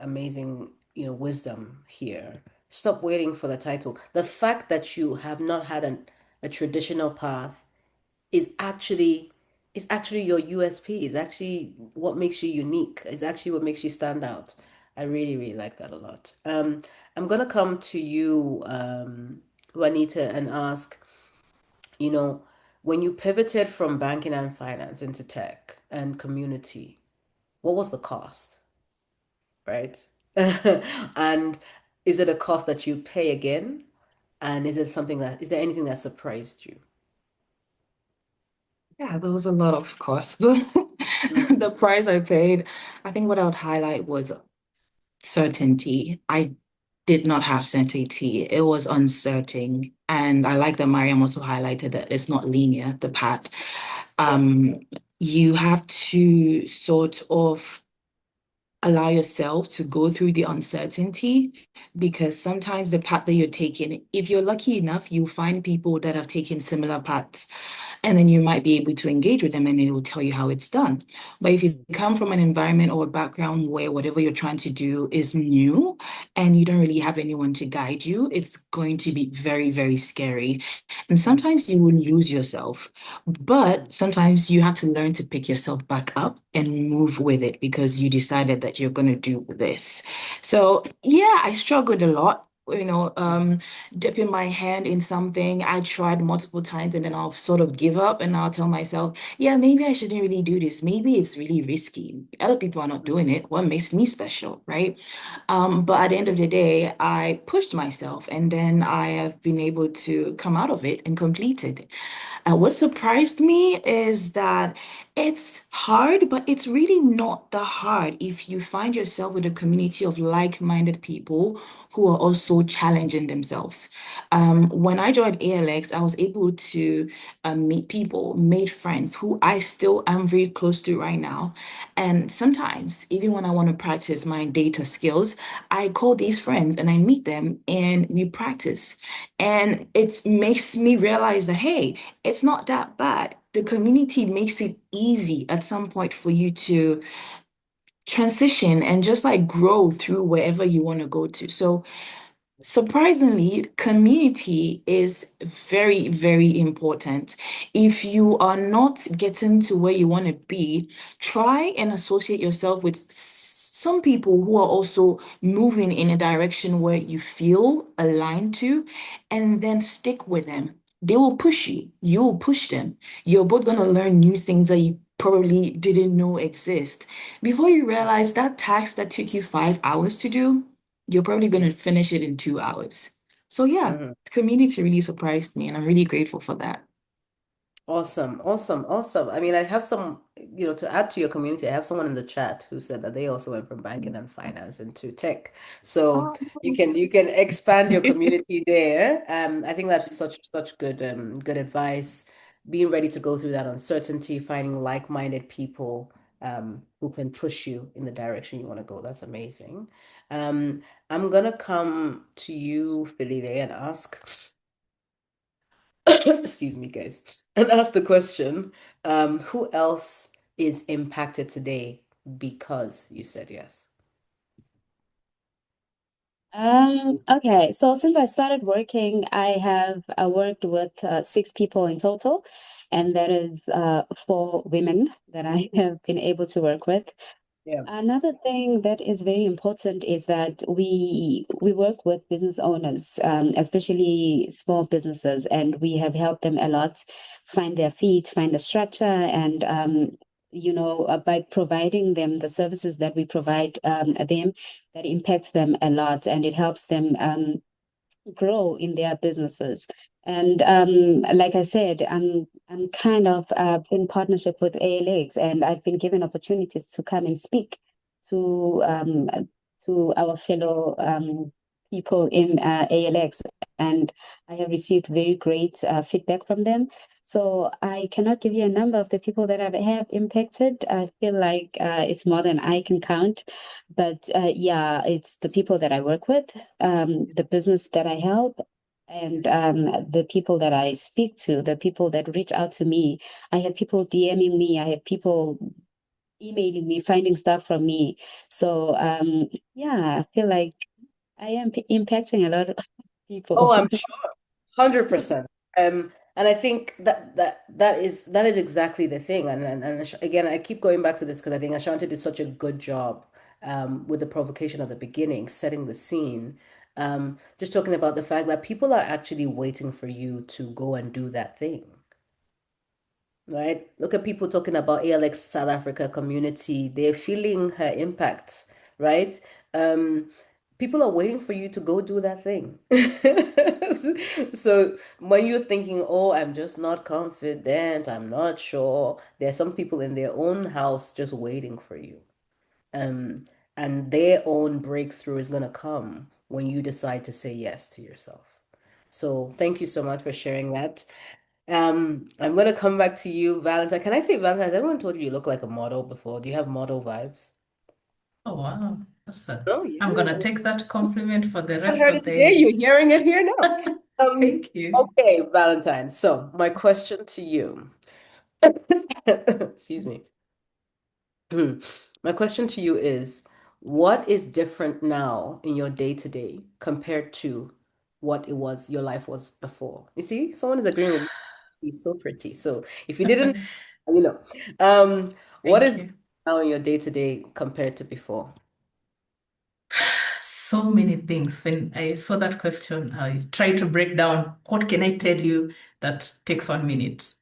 wisdom here. Stop waiting for the title. The fact that you have not had a traditional path is actually your USP. Is actually what makes you unique. It's actually what makes you stand out. I really, really like that a lot. I'm gonna come to you, Juanita, and ask, you know, when you pivoted from banking and finance into tech and community, what was the cost, right? And is it a cost that you pay again? And is there anything that surprised you? Yeah, there was a lot of cost, but Mm, the price I paid, I think what I would highlight was certainty. I did not have certainty. It was uncertain. And I like that Mariam also highlighted that it's not linear, the path. yeah. Um, you have to sort of allow yourself to go through the uncertainty because sometimes the path that you're taking, if you're lucky enough, you'll find people that have taken similar paths and then you might be able to engage with them and they will tell you how it's done. But if you come from an environment or a background where whatever you're trying to do is new and you don't really have anyone to guide you, it's going to be very, very scary. And sometimes you will lose yourself. But sometimes you have to learn to pick yourself back up and move with it because you decided that you're going to do this. So, yeah, I struggled a lot. you know, dipping my hand in something. I tried multiple times and then I'll sort of give up and I'll tell myself, yeah, maybe I shouldn't really do this. Maybe it's really risky. Other people are not doing it. What makes me special, right? But at the end of the day, I pushed myself and then I have been able to come out of it and complete it. And what surprised me is that it's hard, but it's really not that hard if you find yourself with a community of like-minded people who are also challenging themselves. When I joined ALX, I was able to meet people, made friends who I still am very close to right now. And sometimes, even when I want to practice my data skills, I call these friends and I meet them and we practice. And it makes me realize that, hey, it's not that bad. The community makes it easy at some point for you to transition and just like grow through wherever you want to go to. So surprisingly, community is very, very important. If you are not getting to where you want to be, try and associate yourself with some people who are also moving in a direction where you feel aligned to, and then stick with them. They will push you, you will push them. You're both going to learn new things that you probably didn't know exist. Before you realize that task that took you 5 hours to do, you're probably going to finish it in 2 hours. So yeah, Mhm. the community really surprised me, and I'm really grateful for that. Awesome, awesome, awesome. I mean, I have some, to add to your community, I have someone in the chat who said that they also went from banking and finance into tech. So Oh, you can expand your community there. I think that's such good advice. Being ready to go through that uncertainty, finding like-minded people who can push you in the direction you want to go. That's amazing. Um, I'm gonna come to you, Felile, and ask. Excuse me, guys, and ask the question, who else is impacted today because you said yes? Okay, so since I started working, I have worked with 6 people in total, and that is 4 women that I have been able to work with. Yeah. Another thing that is very important is that we work with business owners, especially small businesses, and we have helped them a lot find their feet, find the structure, and by providing them the services that we provide them, that impacts them a lot, and it helps them grow in their businesses. And like I said, I'm kind of in partnership with ALX, and I've been given opportunities to come and speak to um, to our fellow people in ALX, and I have received very great feedback from them. So I cannot give you a number of the people that I have impacted. I feel like it's more than I can count, but yeah, it's the people that I work with, the business that I help, and the people that I speak to, the people that reach out to me. I have people DMing me, I have people emailing me, finding stuff from me. So yeah, I feel like I am impacting a lot of Oh, people. I'm sure. 100%. And I think that is exactly the thing. And again, I keep going back to this because I think Ashanti did such a good job with the provocation at the beginning, setting the scene. Just talking about the fact that people are actually waiting for you to go and do that thing. Right? Look at people talking about ALX South Africa community. They're feeling her impact, right? Um, People are waiting for you to go do that thing. So when you're thinking, oh, I'm just not confident, I'm not sure, there's some people in their own house just waiting for you. Um, and their own breakthrough is gonna come when you decide to say yes to yourself. So thank you so much for sharing that. I'm gonna come back to you, Valentine. Can I say Valentine? Has anyone told you you look like a model before? Do you have model vibes? Oh, wow. Oh, I'm yeah. gonna take that compliment for the I rest heard of it the today. day. You're hearing it here now. Thank you. Okay, Valentine. So my question to you, excuse me. My question to you is, what is different now in your day to day compared to what your life was before? You see, someone is agreeing with me. He's so pretty. So if you didn't, you know, um, what Thank is you. now in your day to day compared to before? so many things. When I saw that question, I tried to break down what can I tell you that takes 1 minute.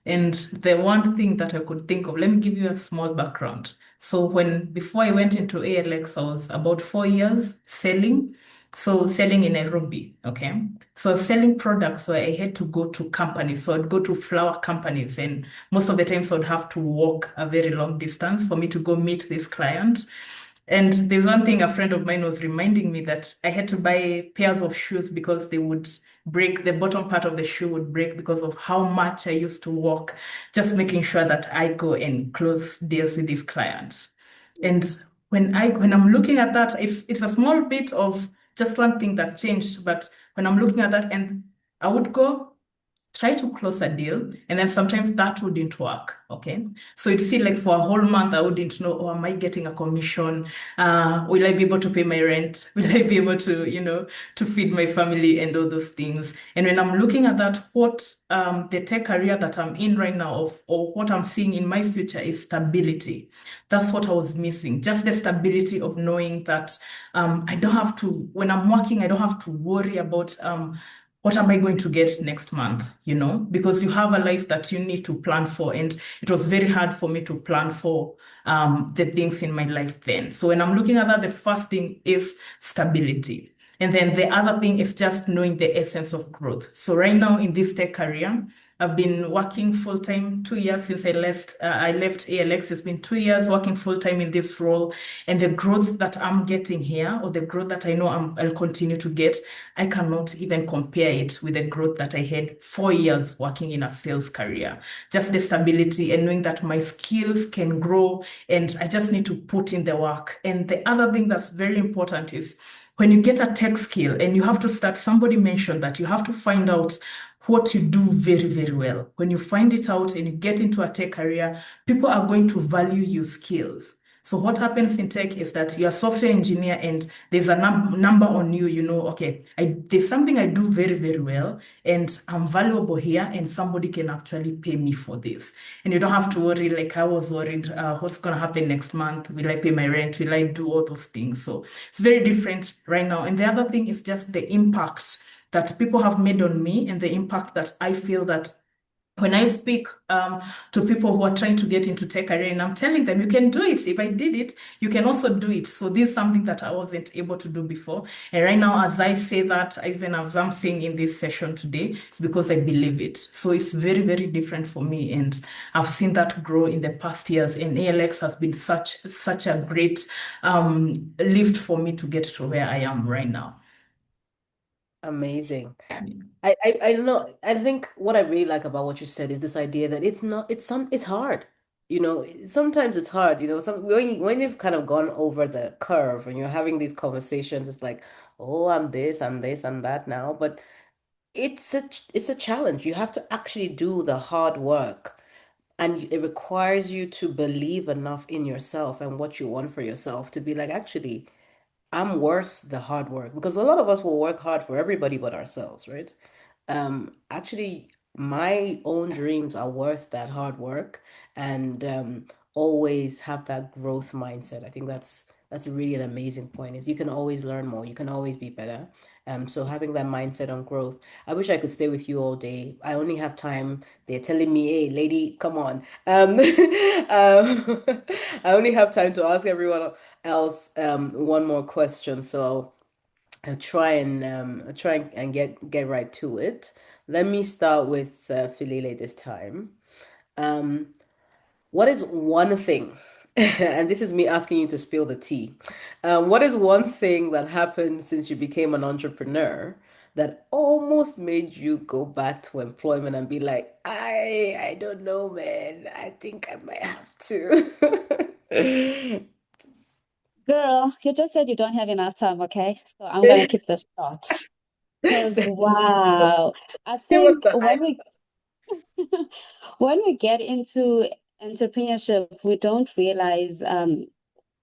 And the one thing that I could think of, let me give you a small background. So before I went into ALX, I was about 4 years selling. So selling in Nairobi, okay? So selling products where I had to go to companies. So I'd go to flower companies, and most of the times I'd have to walk a very long distance for me to go meet these clients. And there's one thing a friend of mine was reminding me that I had to buy pairs of shoes because they would break, the bottom part of the shoe would break because of how much I used to walk, just making sure that I go and close deals with these clients. And when I'm looking at that, it's a small bit of just one thing that changed, but when I'm looking at that, and I would go try to close a deal, and then sometimes that wouldn't work. Okay. So it'd see like for a whole month, I wouldn't know, oh, am I getting a commission? Will I be able to pay my rent? Will I be able to, to feed my family and all those things? And when I'm looking at that, what the tech career that I'm in right now or what I'm seeing in my future is stability. That's what I was missing. Just the stability of knowing that I don't have to, when I'm working, I don't have to worry about what am I going to get next month, because you have a life that you need to plan for. And it was very hard for me to plan for the things in my life then. So when I'm looking at that, the first thing is stability. And then the other thing is just knowing the essence of growth. So right now in this tech career, I've been working full time 2 years since I left. I left ALX. It's been 2 years working full time in this role, and the growth that I'm getting here, or the growth that I know I'll continue to get, I cannot even compare it with the growth that I had 4 years working in a sales career. Just the stability and knowing that my skills can grow, and I just need to put in the work. And the other thing that's very important is when you get a tech skill and you have to start, somebody mentioned that you have to find out what you do very, very well. When you find it out and you get into a tech career, people are going to value your skills. So what happens in tech is that you're a software engineer and there's a number on you, okay, there's something I do very, very well and I'm valuable here and somebody can actually pay me for this. And you don't have to worry like I was worried, what's going to happen next month? Will I pay my rent? Will I do all those things? So it's very different right now. And the other thing is just the impacts that people have made on me and the impact that I feel that when I speak to people who are trying to get into tech career, and I'm telling them, you can do it. If I did it, you can also do it. So this is something that I wasn't able to do before. And right now, as I say that, even as I'm saying in this session today, it's because I believe it. So it's very, very different for me. And I've seen that grow in the past years. And ALX has been such a great lift for me to get to where I am right now. Amazing. I don't know. I think what I really like about what you said is this idea that it's hard. Sometimes it's hard, when you've kind of gone over the curve and you're having these conversations, it's like, oh, I'm this, I'm this, I'm that now. But it's a challenge. You have to actually do the hard work. And it requires you to believe enough in yourself and what you want for yourself to be like, actually, I'm worth the hard work, because a lot of us will work hard for everybody but ourselves, right? Actually, my own dreams are worth that hard work, and always have that growth mindset. I think that's really an amazing point. Is you can always learn more, you can always be better. So having that mindset on growth. I wish I could stay with you all day. I only have time. They're telling me, "Hey, lady, come on." I only have time to ask everyone else one more question. So I'll try and get right to it. Let me start with Filile this time. Um, what is one thing, and this is me asking you to spill the tea. What is one thing that happened since you became an entrepreneur that almost made you go back to employment and be like, I don't know, man. I think I might have to. Girl, you just said you don't have enough time, okay? So I'm gonna keep this short. Because wow, I Give us think the hype. when we get into entrepreneurship, we don't realize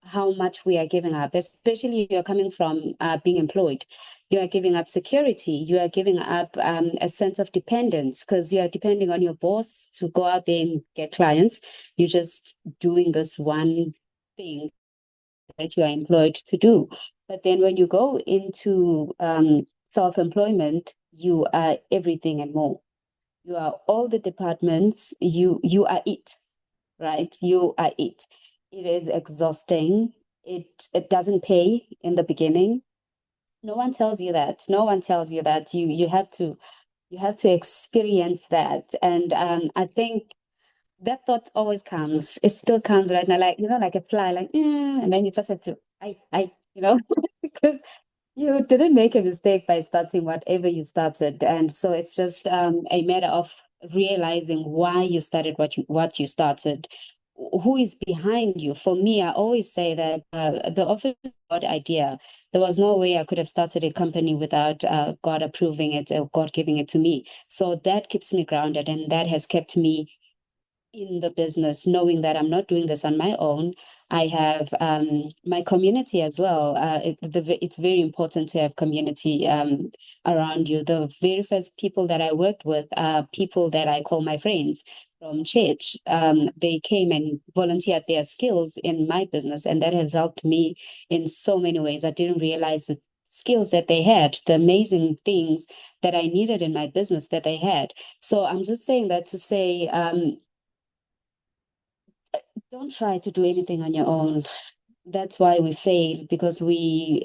how much we are giving up, especially if you're coming from being employed. You are giving up security. You are giving up a sense of dependence because you are depending on your boss to go out there and get clients. You're just doing this one thing that you are employed to do. But then when you go into self-employment, you are everything and more. You are all the departments. You are it, right? You are it. It is exhausting. It doesn't pay in the beginning. No one tells you that. No one tells you that. You have to experience that. And I think that thought always comes. It still comes right now, like like a fly, like and then you just have to because you didn't make a mistake by starting whatever you started. And so it's just a matter of realizing why you started what you started, who is behind you. For me, I always say that the offer God idea, there was no way I could have started a company without God approving it or God giving it to me. So that keeps me grounded, and that has kept me in the business, knowing that I'm not doing this on my own. I have my community as well. It's very important to have community around you. The very first people that I worked with are people that I call my friends from church. They came and volunteered their skills in my business, and that has helped me in so many ways. I didn't realize the skills that they had, the amazing things that I needed in my business that they had. So I'm just saying that to say, don't try to do anything on your own. That's why we fail, because we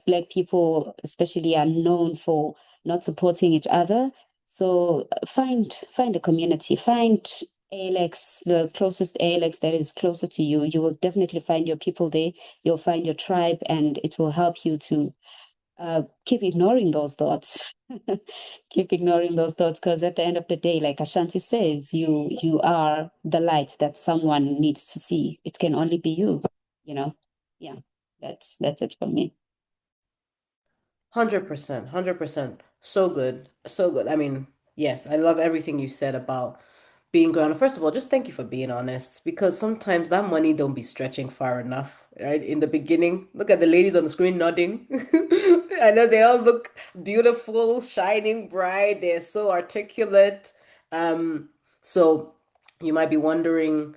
Black people especially are known for not supporting each other. So find a community, find ALX, the closest ALX that is closer to you. You will definitely find your people there. You'll find your tribe, and it will help you to keep ignoring those thoughts. Keep ignoring those thoughts, because at the end of the day, like Ashanti says, you are the light that someone needs to see. It can only be you, you know. Yeah, that's it for me. 100%, 100%. So good. So good. I mean, yes, I love everything you said about being grounded. First of all, just thank you for being honest, because sometimes that money don't be stretching far enough, right? In the beginning, look at the ladies on the screen nodding. I know they all look beautiful, shining bright. They're so articulate. Um, so you might be wondering,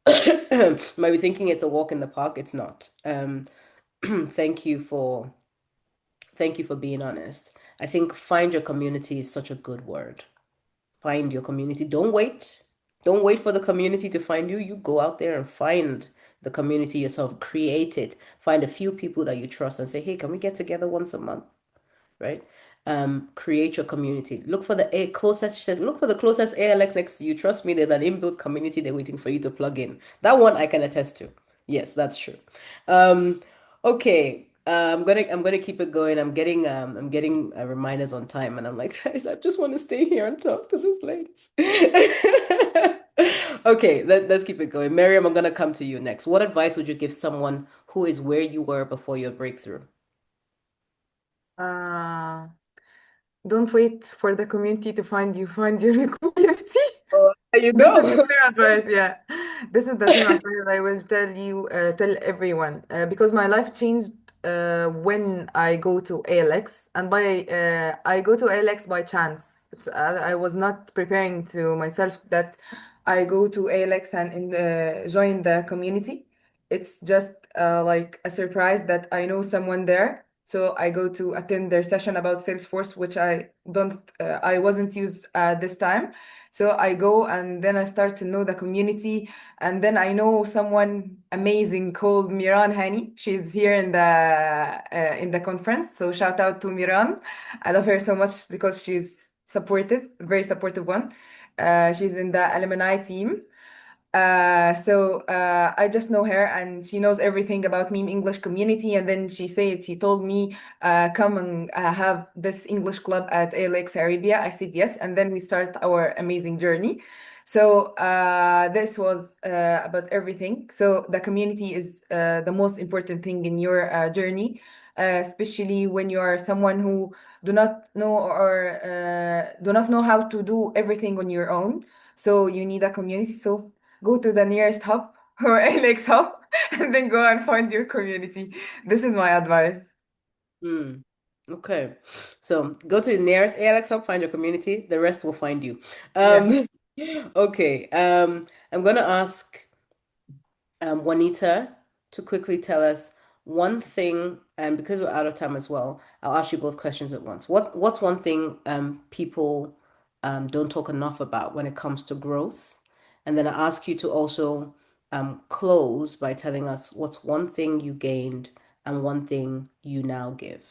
you might be thinking it's a walk in the park. It's not. Thank you for Thank you for being honest. I think find your community is such a good word. Find your community. Don't wait. Don't wait for the community to find you. You go out there and find the community yourself. Create it. Find a few people that you trust and say, hey, can we get together once a month? Right? Create your community. Look for the closest, she said, look for the closest ALX next to you. Trust me, there's an inbuilt community there waiting for you to plug in. That one I can attest to. Yes, that's true. Um, okay. I'm gonna keep it going. I'm getting reminders on time, and I'm like, guys, I just want to stay here and talk to these ladies. Okay, let's keep it going. Miriam, I'm gonna come to you next. What advice would you give someone who is where you were before your breakthrough? Uh, don't wait for the community to find you. Find your community. Oh, there you This is the go. same advice, yeah. This is the same advice I will tell everyone, because my life changed when I go to ALX, and I go to ALX by chance. I was not preparing to myself that I go to ALX and join the community. It's just like a surprise that I know someone there. So I go to attend their session about Salesforce, which I wasn't used this time. So I go and then I start to know the community. And then I know someone amazing called Miran Hani. She's here in the conference. So shout out to Miran. I love her so much because she's supportive, very supportive one. She's in the alumni team. I just know her, and she knows everything about meme English community. And then she told me, come and have this English club at ALX Arabia. I said yes, and then we start our amazing journey. So this was about everything. So the community is the most important thing in your journey, especially when you are someone who do not know how to do everything on your own. So you need a community. So go to the nearest hub or ALX hub and then go and find your community. This is my advice. Hmm. Okay. So go to the nearest ALX hub, find your community. The rest will find you. Yeah. Um, okay. I'm gonna ask Juanita to quickly tell us one thing and because we're out of time as well, I'll ask you both questions at once. What's one thing people don't talk enough about when it comes to growth? And then I ask you to also close by telling us what's one thing you gained and one thing you now give.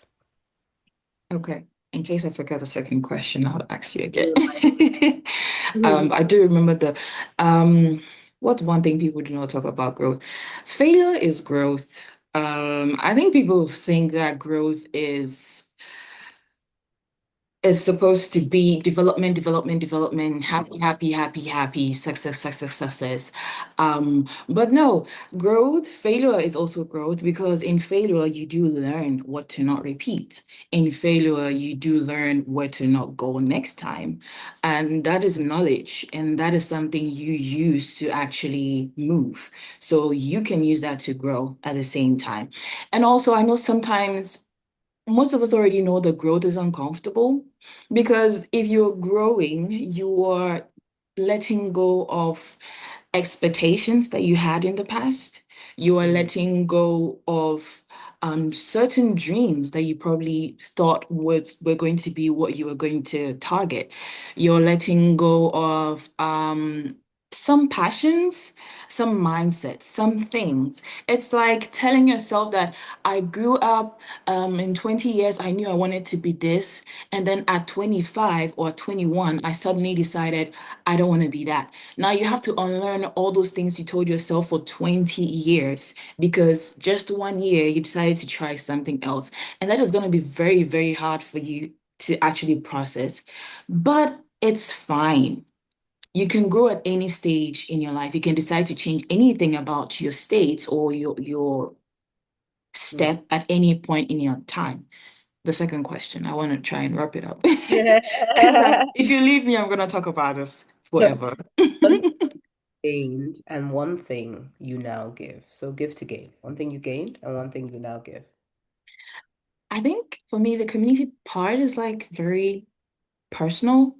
Okay. In case I forget the second question, I'll ask you again. Remind I do remember um what's one thing people do not talk about growth? Failure is growth. I think people think that growth is supposed to be development, development, development, happy, happy, happy, happy, success, success, success. But no, growth, failure is also growth because in failure, you do learn what to not repeat. In failure, you do learn where to not go next time. And that is knowledge, and that is something you use to actually move. So you can use that to grow at the same time. And also, I know sometimes most of us already know that growth is uncomfortable because if you're growing, you are letting go of expectations that you had in the past. You are letting go of certain dreams that you probably thought were going to be what you were going to target. You're letting go of some passions, some mindsets, some things. It's like telling yourself that I grew up in 20 years, I knew I wanted to be this. And then at 25 or 21, I suddenly decided I don't want to be that. Now you have to unlearn all those things you told yourself for 20 years because just 1 year you decided to try something else. And that is going to be very, very hard for you to actually process. But it's fine. You can grow at any stage in your life. You can decide to change anything about your state or your step at any point in your time. The second question, I want to try and wrap it up. Because if you leave me, I'm going to talk about this No, forever. one thing you gained and one thing you now give. So give to gain. One thing you gained and one thing you now give. I think for me, the community part is like very personal.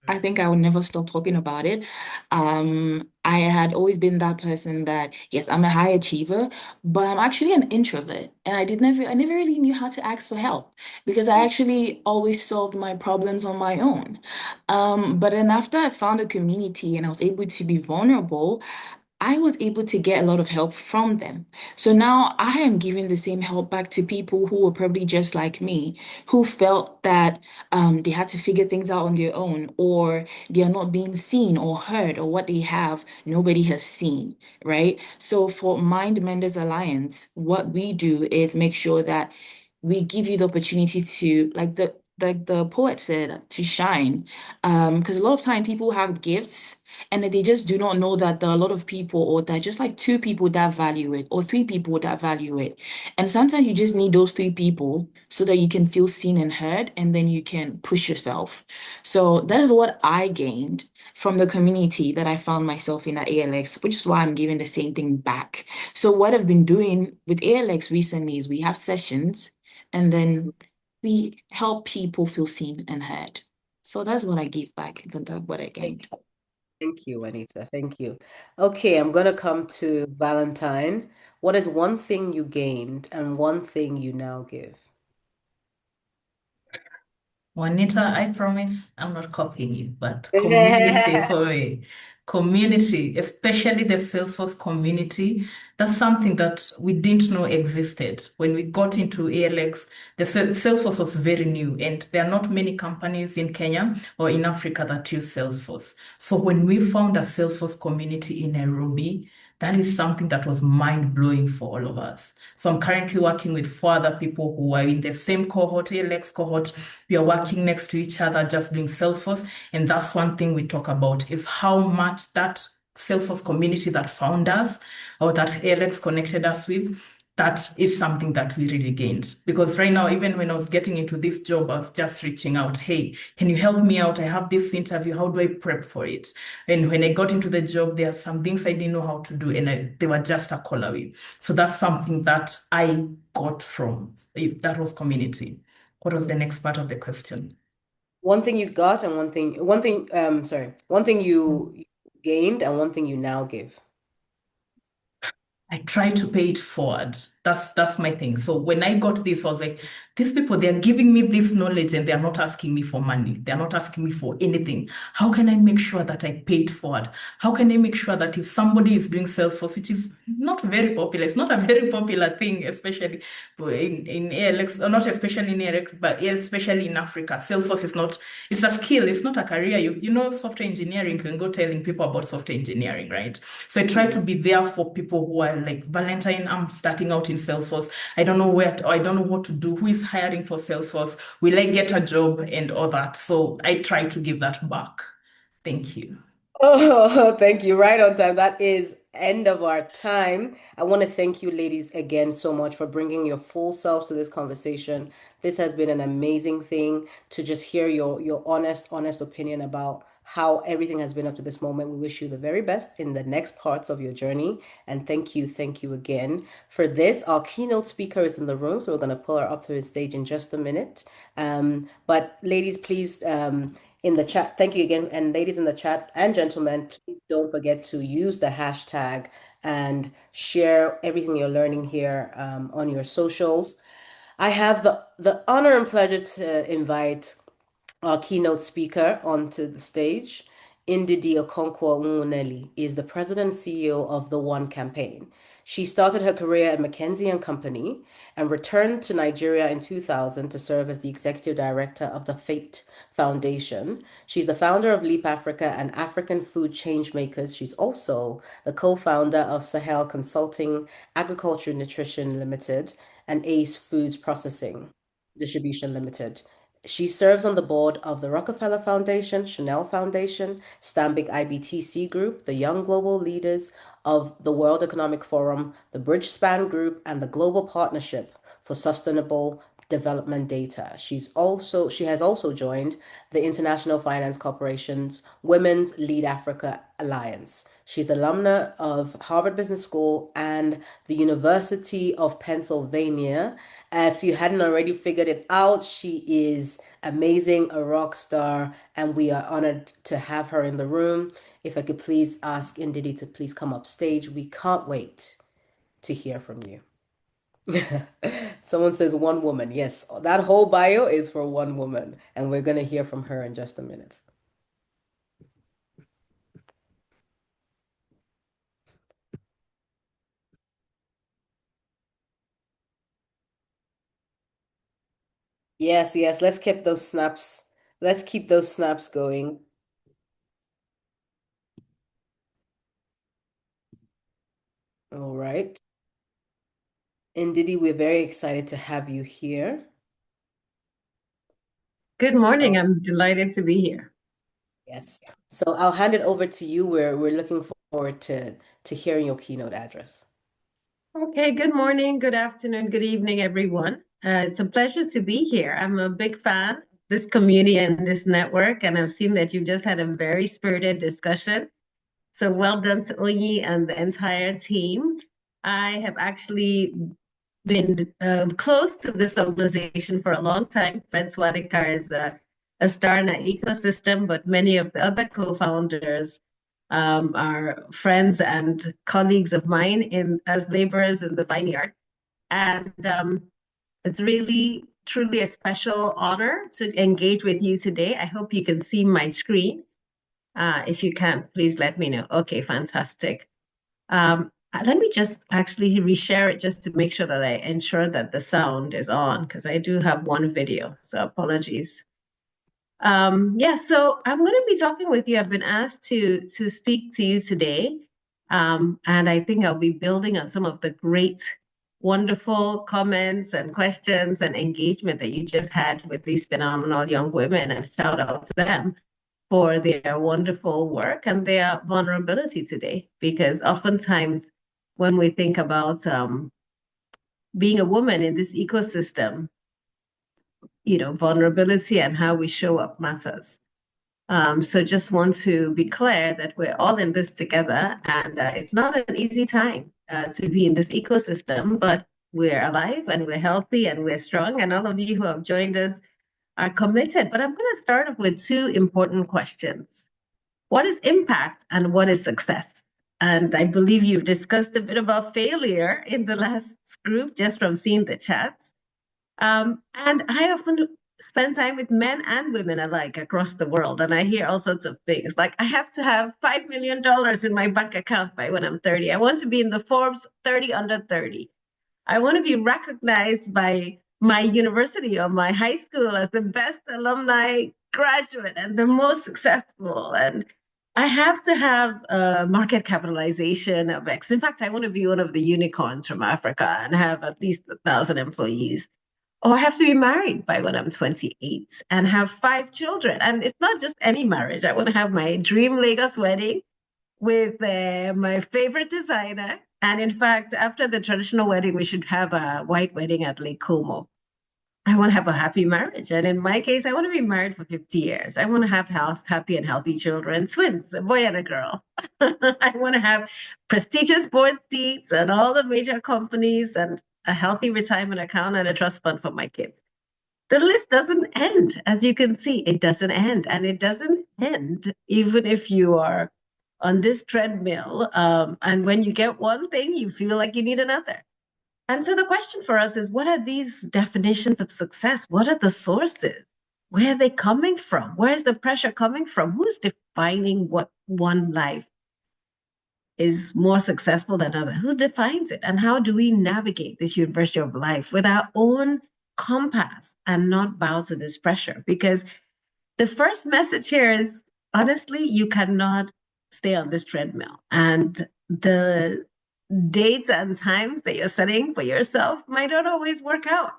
I think I would never stop talking about it. I had always been that person that, yes, I'm a high achiever, but I'm actually an introvert. And I never really knew how to ask for help because I actually always solved my problems on my own. But then after I found a community and I was able to be vulnerable, I was able to get a lot of help from them. So now I am giving the same help back to people who were probably just like me, who felt that they had to figure things out on their own, or they are not being seen or heard, or what they have, nobody has seen, right? So for Mind Menders Alliance, what we do is make sure that we give you the opportunity to, like the poet said, to shine. Because a lot of time people have gifts and they just do not know that there are a lot of people, or there are just like two people that value it, or three people that value it. And sometimes you just need those three people so that you can feel seen and heard, and then you can push yourself. So that is what I gained from the community that I found myself in at ALX, which is why I'm giving the same thing back. So what I've been doing with ALX recently is we have sessions and then we help people feel seen and heard. So that's what I give back, what I gained. Thank you, Anita. Thank you. Okay, I'm gonna come to Valentine. What is one thing you gained and one thing you now give? Juanita, I promise I'm not copying you, but community for me. Community, especially the Salesforce community, that's something that we didn't know existed. When we got into ALX, the Salesforce was very new, and there are not many companies in Kenya or in Africa that use Salesforce. So when we found a Salesforce community in Nairobi, that is something that was mind-blowing for all of us. So I'm currently working with four other people who are in the same cohort, ALX cohort. We are working next to each other, just doing Salesforce. And that's one thing we talk about is how much that Salesforce community that found us or that ALX connected us with, that is something that we really gained. Because right now, even when I was getting into this job, I was just reaching out, hey, can you help me out? I have this interview. How do I prep for it? And when I got into the job, there are some things I didn't know how to do, and they were just a call away. So that's something that I got from if that was community. What was the next part of the question? One thing you got and one thing you gained and one thing you now give. I try to pay it forward. That's my thing. So when I got this, I was like, these people, they're giving me this knowledge and they're not asking me for money. They're not asking me for anything. How can I make sure that I pay it forward? How can I make sure that if somebody is doing Salesforce, which is not very popular, it's not a very popular thing, especially in ALX, or not especially in ALX, but especially in Africa. Salesforce is not, it's a skill, it's not a career. You know, software engineering, you can go telling people about software engineering, right? So I try to be there for people who are like, Valentine, I'm starting out in Salesforce. I don't know I don't know what to do. Who is hiring for Salesforce? Will I get a job and all that? So I try to give that back. Thank you. Oh, thank you. Right on time. That is end of our time. I want to thank you, ladies, again so much for bringing your full selves to this conversation. This has been an amazing thing to just hear your honest opinion about how everything has been up to this moment. We wish you the very best in the next parts of your journey. And thank you again for this. Our keynote speaker is in the room, so we're going to pull her up to his stage in just a minute. But ladies, please, in the chat. Thank you again. And ladies in the chat and gentlemen, please don't forget to use the hashtag and share everything you're learning here on your socials. I have the honor and pleasure to invite our keynote speaker onto the stage. Ndidi Okonkwo Nwuneli is the president and CEO of the One Campaign. She started her career at McKinsey and Company and returned to Nigeria in 2000 to serve as the executive director of the Fate Foundation. She's the founder of Leap Africa and African Food Changemakers. She's also the co-founder of Sahel Consulting, Agriculture Nutrition Limited, and Ace Foods Processing Distribution Limited. She serves on the board of the Rockefeller Foundation, Chanel Foundation, Stanbic IBTC Group, the Young Global Leaders of the World Economic Forum, the Bridgespan Group, and the Global Partnership for Sustainable Development Data. She has also joined the International Finance Corporation's Women's Lead Africa Alliance. She's alumna of Harvard Business School and the University of Pennsylvania. If you hadn't already figured it out, she is amazing, a rock star, and we are honored to have her in the room. If I could please ask Ndidi to please come up stage. We can't wait to hear from you. Someone says one woman. Yes, that whole bio is for one woman, and we're going to hear from her in just a minute. Yes, yes, let's keep those snaps. Let's keep those snaps going. All right. Ndidi, we're very excited to have you here. Good morning. I'm delighted to be here. Yes. So I'll hand it over to you. We're looking forward to hearing your keynote address. Okay, good morning, good afternoon, good evening, everyone. It's a pleasure to be here. I'm a big fan of this community and this network, and I've seen that you've just had a very spirited discussion. So well done to Onyi and the entire team. I have actually been close to this organization for a long time. Fred Swadikar is a star in our ecosystem, but many of the other co-founders are friends and colleagues of mine as laborers in the vineyard. And it's really, truly a special honor to engage with you today. I hope you can see my screen. If you can, please let me know. Okay, fantastic. Let me just actually reshare it just to make sure that I ensure that the sound is on, because I do have one video, so apologies. Yeah, so I'm going to be talking with you. I've been asked to speak to you today, and I think I'll be building on some of the great, wonderful comments and questions and engagement that you just had with these phenomenal young women, and shout out to them for their wonderful work and their vulnerability today, because oftentimes when we think about being a woman in this ecosystem, vulnerability and how we show up matters. So just want to be clear that we're all in this together, and it's not an easy time to be in this ecosystem, but we're alive and we're healthy and we're strong, and all of you who have joined us are committed. But I'm going to start off with two important questions. What is impact and what is success? And I believe you've discussed a bit about failure in the last group, just from seeing the chats. And I often spend time with men and women alike across the world, and I hear all sorts of things like, I have to have $5 million in my bank account by when I'm 30. I want to be in the Forbes 30 under 30. I want to be recognized by my university or my high school as the best alumni graduate and the most successful. And I have to have a market capitalization of X. In fact, I want to be one of the unicorns from Africa and have at least 1,000 employees. Or I have to be married by when I'm 28 and have 5 children. And it's not just any marriage. I want to have my dream Lagos wedding with my favorite designer. And in fact, after the traditional wedding, we should have a white wedding at Lake Como. I want to have a happy marriage. And in my case, I want to be married for 50 years. I want to have happy and healthy children, twins, a boy and a girl. I want to have prestigious board seats and all the major companies and a healthy retirement account and a trust fund for my kids. The list doesn't end. As you can see, it doesn't end. And it doesn't end even if you are on this treadmill. And when you get one thing, you feel like you need another. And so the question for us is, what are these definitions of success? What are the sources? Where are they coming from? Where is the pressure coming from? Who's defining what one life is more successful than another? Who defines it? And how do we navigate this university of life with our own compass and not bow to this pressure? Because the first message here is, honestly, you cannot stay on this treadmill. And the dates and times that you're setting for yourself might not always work out.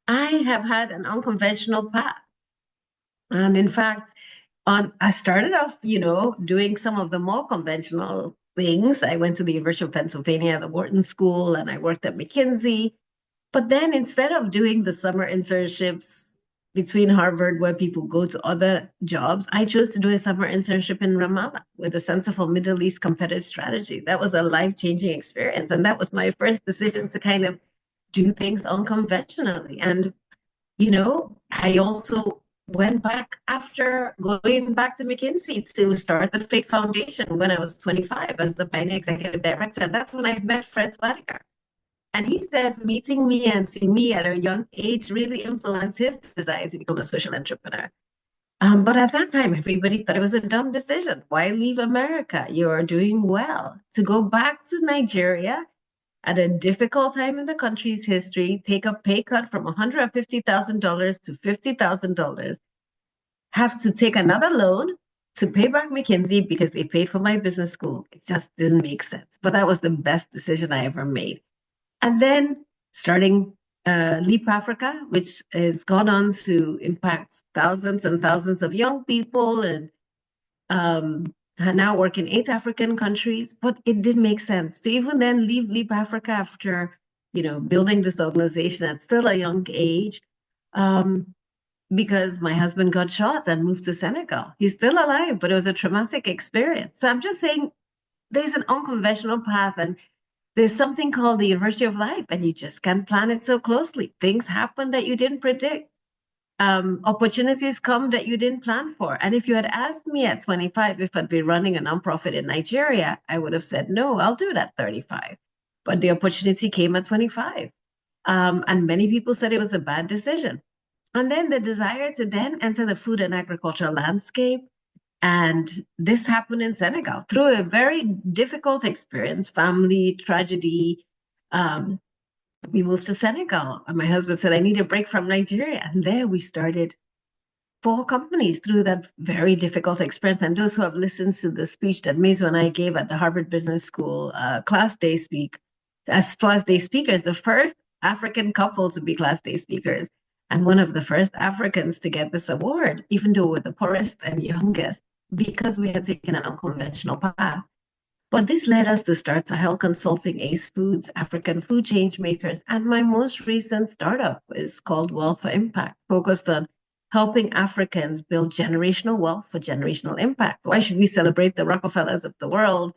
I have had an unconventional path. And in fact, I started off, doing some of the more conventional things. I went to the University of Pennsylvania, the Wharton School, and I worked at McKinsey. But then instead of doing the summer internships between Harvard, where people go to other jobs, I chose to do a summer internship in Ramallah with the Center for Middle East Competitive Strategy. That was a life-changing experience. And that was my first decision to kind of do things unconventionally. And, I also went back after going back to McKinsey to start the Fake Foundation when I was 25 as the pioneer executive director. And that's when I met Fred Swadiger. And he says meeting me and seeing me at a young age really influenced his desire to become a social entrepreneur. But at that time, everybody thought it was a dumb decision. Why leave America? You're doing well. To go back to Nigeria at a difficult time in the country's history, take a pay cut from $150,000 to $50,000, have to take another loan to pay back McKinsey because they paid for my business school. It just didn't make sense. But that was the best decision I ever made. And then starting Leap Africa, which has gone on to impact thousands and thousands of young people, and I now work in 8 African countries. But it did make sense to even then leave Leap Africa after, building this organization at still a young age, because my husband got shot and moved to Senegal. He's still alive, but it was a traumatic experience. So I'm just saying there's an unconventional path, and there's something called the University of Life, and you just can't plan it so closely. Things happen that you didn't predict. Opportunities come that you didn't plan for. And if you had asked me at 25 if I'd be running a nonprofit in Nigeria, I would have said, no, I'll do it at 35. But the opportunity came at 25. And many people said it was a bad decision. And then the desire to then enter the food and agricultural landscape. And this happened in Senegal through a very difficult experience, family tragedy. We moved to Senegal, and my husband said, I need a break from Nigeria. And there we started 4 companies through that very difficult experience. And those who have listened to the speech that Mezo and I gave at the Harvard Business School Class Day speakers, the first African couple to be Class Day speakers, and one of the first Africans to get this award, even though we're the poorest and youngest, because we had taken an unconventional path. But this led us to start Sahel Consulting, Ace Foods, African Food Change Makers, and my most recent startup is called Wealth for Impact, focused on helping Africans build generational wealth for generational impact. Why should we celebrate the Rockefellers of the world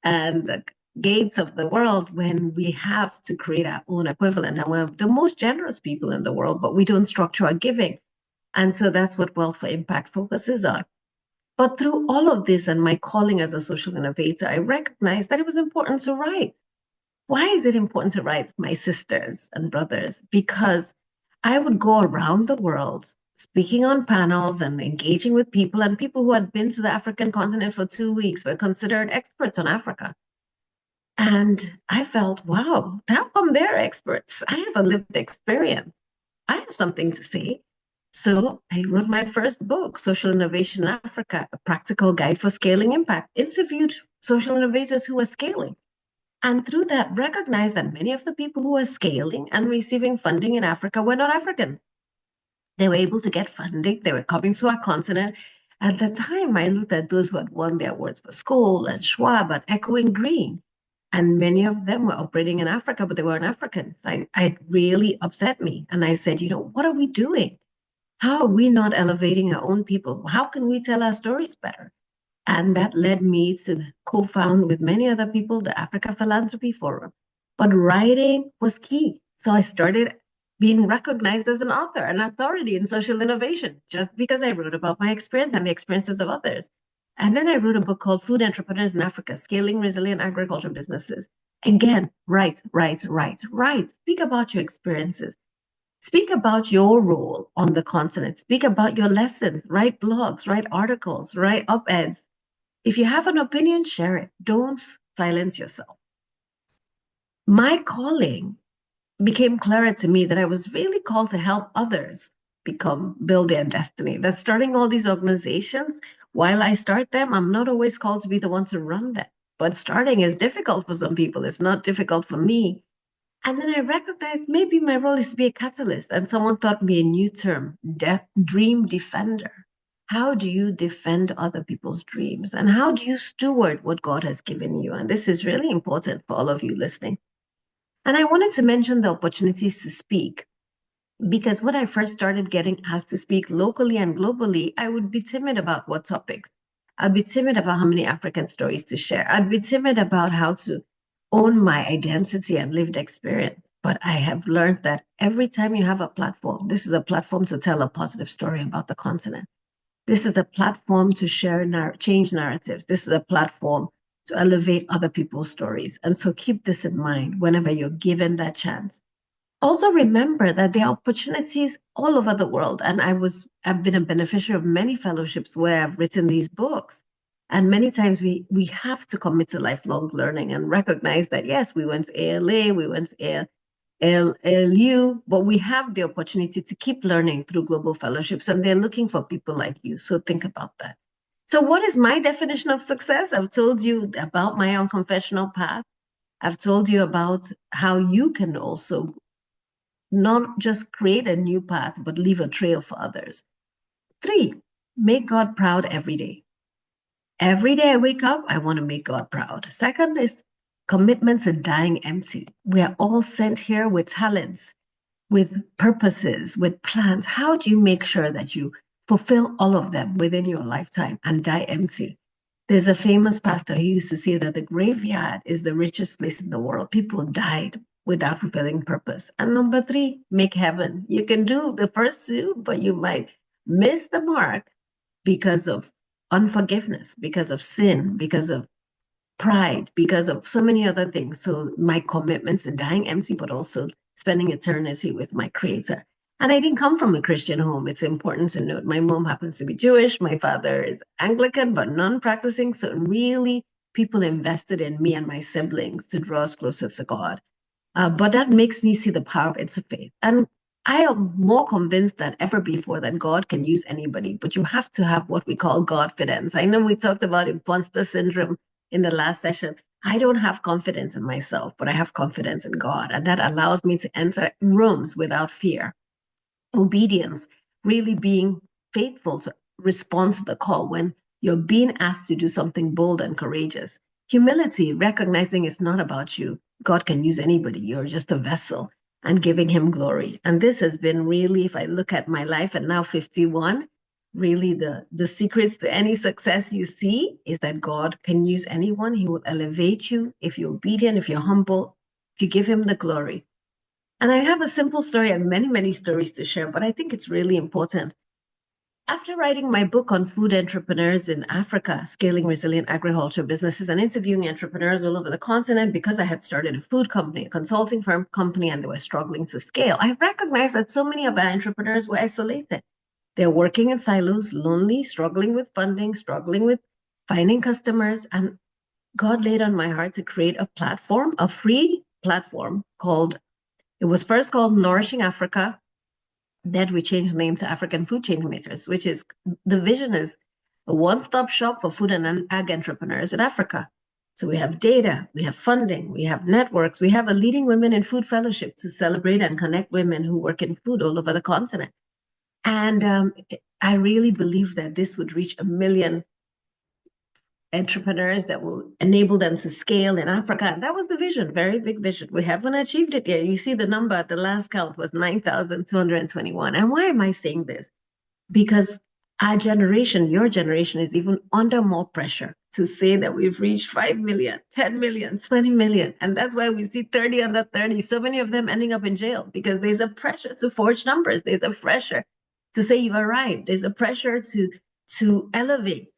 and the Gates of the world when we have to create our own equivalent? And we're the most generous people in the world, but we don't structure our giving. And so that's what Wealth for Impact focuses on. But through all of this and my calling as a social innovator, I recognized that it was important to write. Why is it important to write, my sisters and brothers? Because I would go around the world speaking on panels and engaging with people, and people who had been to the African continent for 2 weeks were considered experts on Africa. And I felt, wow, how come they're experts? I have a lived experience. I have something to say. So I wrote my first book, Social Innovation in Africa, a practical guide for scaling impact, interviewed social innovators who were scaling. And through that, recognized that many of the people who were scaling and receiving funding in Africa were not African. They were able to get funding. They were coming to our continent. At the time, I looked at those who had won their awards for Skoll and Schwab and Echoing Green. And many of them were operating in Africa, but they weren't Africans. It really upset me. And I said, what are we doing? How are we not elevating our own people? How can we tell our stories better? And that led me to co-found with many other people the Africa Philanthropy Forum. But writing was key. So I started being recognized as an author, an authority in social innovation, just because I wrote about my experience and the experiences of others. And then I wrote a book called Food Entrepreneurs in Africa, Scaling Resilient Agriculture Businesses. Again, write. Speak about your experiences. Speak about your role on the continent. Speak about your lessons. Write blogs, write articles, write op-eds. If you have an opinion, share it. Don't silence yourself. My calling became clearer to me that I was really called to help others build their destiny. That starting all these organizations, while I start them, I'm not always called to be the one to run them. But starting is difficult for some people. It's not difficult for me. And then I recognized maybe my role is to be a catalyst. And someone taught me a new term, dream defender. How do you defend other people's dreams? And how do you steward what God has given you? And this is really important for all of you listening. And I wanted to mention the opportunities to speak, because when I first started getting asked to speak locally and globally, I would be timid about what topics. I'd be timid about how many African stories to share. I'd be timid about how to own my identity and lived experience. But I have learned that every time you have a platform, this is a platform to tell a positive story about the continent. This is a platform to share, change narratives. This is a platform to elevate other people's stories. And so keep this in mind whenever you're given that chance. Also remember that there are opportunities all over the world. And I've been a beneficiary of many fellowships where I've written these books. And many times we have to commit to lifelong learning and recognize that, yes, we went to ALA, we went to ALU, but we have the opportunity to keep learning through global fellowships, and they're looking for people like you. So think about that. So what is my definition of success? I've told you about my unconventional path. I've told you about how you can also not just create a new path, but leave a trail for others. 3, make God proud every day. Every day I wake up, I want to make God proud. Second is commitment to dying empty. We are all sent here with talents, with purposes, with plans. How do you make sure that you fulfill all of them within your lifetime and die empty? There's a famous pastor who used to say that the graveyard is the richest place in the world. People died without fulfilling purpose. And number 3, make heaven. You can do the first 2, but you might miss the mark because of unforgiveness, because of sin, because of pride, because of so many other things. So my commitment to dying empty, but also spending eternity with my Creator. And I didn't come from a Christian home. It's important to note. My mom happens to be Jewish. My father is Anglican, but non-practicing. So really, people invested in me and my siblings to draw us closer to God. But that makes me see the power of interfaith. And I am more convinced than ever before that God can use anybody, but you have to have what we call Godfidence. I know we talked about imposter syndrome in the last session. I don't have confidence in myself, but I have confidence in God. And that allows me to enter rooms without fear. Obedience, really being faithful to respond to the call when you're being asked to do something bold and courageous. Humility, recognizing it's not about you. God can use anybody. You're just a vessel, and giving him glory. And this has been really, if I look at my life at now 51, really the secrets to any success you see is that God can use anyone. He will elevate you if you're obedient, if you're humble, if you give him the glory. And I have a simple story and many, many stories to share, but I think it's really important. After writing my book on food entrepreneurs in Africa, scaling resilient agriculture businesses, and interviewing entrepreneurs all over the continent, because I had started a food company, a consulting firm company, and they were struggling to scale, I recognized that so many of our entrepreneurs were isolated. They're working in silos, lonely, struggling with funding, struggling with finding customers. And God laid on my heart to create a platform, a free platform it was first called Nourishing Africa. Then we changed the name to African Food Changemakers, which is, the vision is a one-stop shop for food and ag entrepreneurs in Africa. So we have data, we have funding, we have networks, we have a leading women in food fellowship to celebrate and connect women who work in food all over the continent. And I really believe that this would reach 1 million entrepreneurs that will enable them to scale in Africa. And that was the vision, very big vision. We haven't achieved it yet. You see the number at the last count was 9,221. And why am I saying this? Because our generation, your generation, is even under more pressure to say that we've reached 5 million, 10 million, 20 million. And that's why we see 30 under 30, so many of them ending up in jail, because there's a pressure to forge numbers. There's a pressure to say you've arrived. There's a pressure to elevate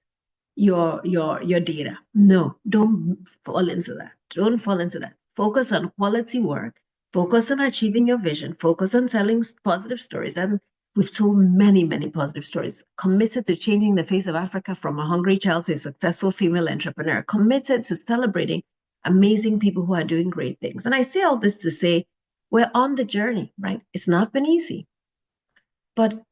your data. No, don't fall into that. Don't fall into that. Focus on quality work. Focus on achieving your vision. Focus on telling positive stories. And we've told many, many positive stories. Committed to changing the face of Africa from a hungry child to a successful female entrepreneur. Committed to celebrating amazing people who are doing great things. And I say all this to say we're on the journey, right? It's not been easy. But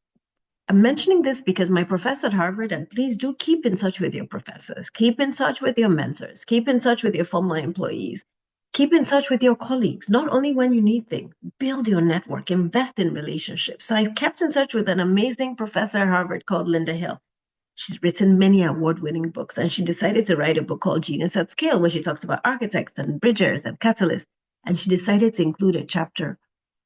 I'm mentioning this because my professor at Harvard, and please do keep in touch with your professors, keep in touch with your mentors, keep in touch with your former employees, keep in touch with your colleagues, not only when you need things, build your network, invest in relationships. So I've kept in touch with an amazing professor at Harvard called Linda Hill. She's written many award-winning books, and she decided to write a book called Genius at Scale, where she talks about architects and bridgers and catalysts. And she decided to include a chapter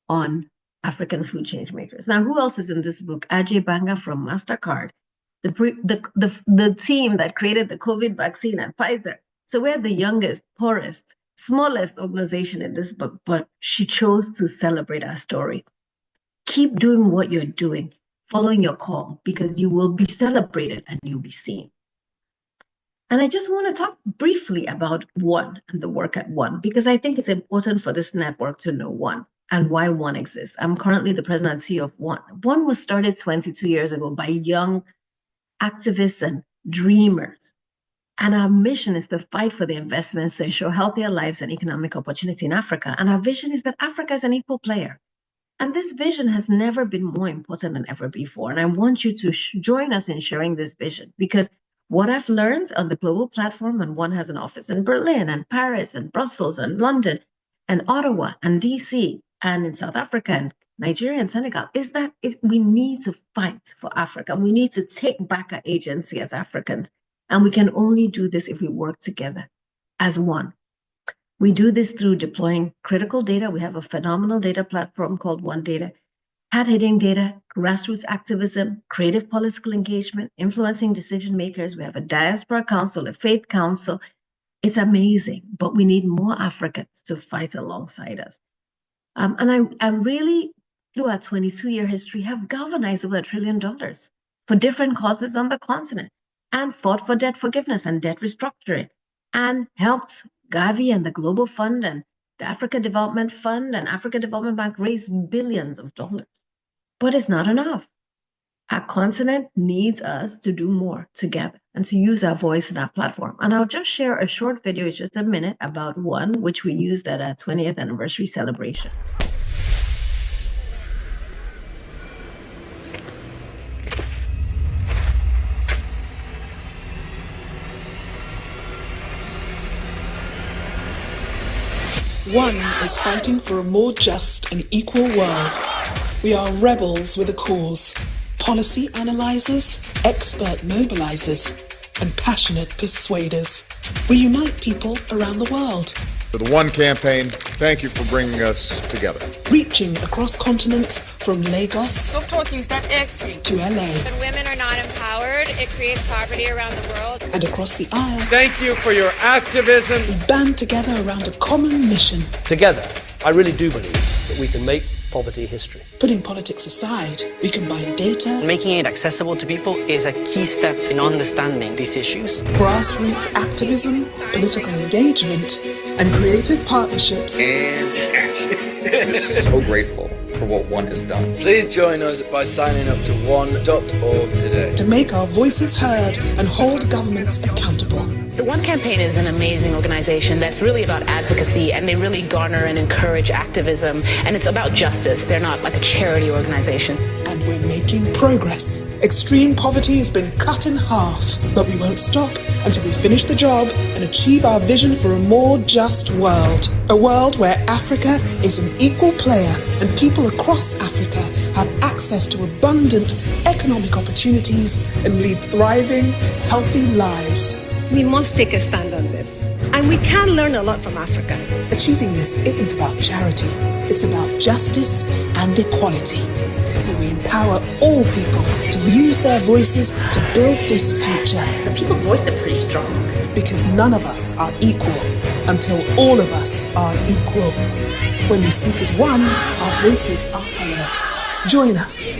on African food change makers. Now, who else is in this book? Ajay Banga from MasterCard, the team that created the COVID vaccine at Pfizer. So we're the youngest, poorest, smallest organization in this book, but she chose to celebrate our story. Keep doing what you're doing, following your call, because you will be celebrated and you'll be seen. And I just want to talk briefly about One and the work at One, because I think it's important for this network to know One and why One exists. I'm currently the president and CEO of One. One was started 22 years ago by young activists and dreamers. And our mission is to fight for the investments to ensure healthier lives and economic opportunity in Africa. And our vision is that Africa is an equal player. And this vision has never been more important than ever before. And I want you to join us in sharing this vision, because what I've learned on the global platform, and One has an office in Berlin and Paris and Brussels and London and Ottawa and DC and in South Africa and Nigeria and Senegal, is that we need to fight for Africa. We need to take back our agency as Africans. And we can only do this if we work together as one. We do this through deploying critical data. We have a phenomenal data platform called One Data, hard-hitting data, grassroots activism, creative political engagement, influencing decision makers. We have a diaspora council, a faith council. It's amazing, but we need more Africans to fight alongside us. And I really, through our 22-year history, have galvanized over $1 trillion for different causes on the continent, and fought for debt forgiveness and debt restructuring, and helped Gavi and the Global Fund and the Africa Development Fund and Africa Development Bank raise billions of dollars. But it's not enough. Our continent needs us to do more together and to use our voice and our platform. And I'll just share a short video, it's just a minute, about One, which we used at our 20th anniversary celebration. One is fighting for a more just and equal world. We are rebels with a cause, policy analyzers, expert mobilizers, and passionate persuaders. We unite people around the world. For the One campaign, thank you for bringing us together. Reaching across continents from Lagos Stop talking, start acting. to LA. When women are not empowered, it creates poverty around the world. And across the aisle. Thank you for your activism. We band together around a common mission. Together, I really do believe that we can make poverty history. Putting politics aside, we combine data. Making it accessible to people is a key step in understanding these issues. Grassroots activism, political engagement, and creative partnerships. So grateful for what One has done. Please join us by signing up to one.org today. To make our voices heard and hold governments accountable. The One Campaign is an amazing organization that's really about advocacy, and they really garner and encourage activism, and it's about justice. They're not like a charity organization. And we're making progress. Extreme poverty has been cut in half, but we won't stop until we finish the job and achieve our vision for a more just world. A world where Africa is an equal player and people across Africa have access to abundant economic opportunities and lead thriving, healthy lives. We must take a stand on this, and we can learn a lot from Africa. Achieving this isn't about charity, it's about justice and equality. So we empower all people to use their voices to build this future. The people's voices are pretty strong. Because none of us are equal until all of us are equal. When we speak as one, our voices are heard. Join us.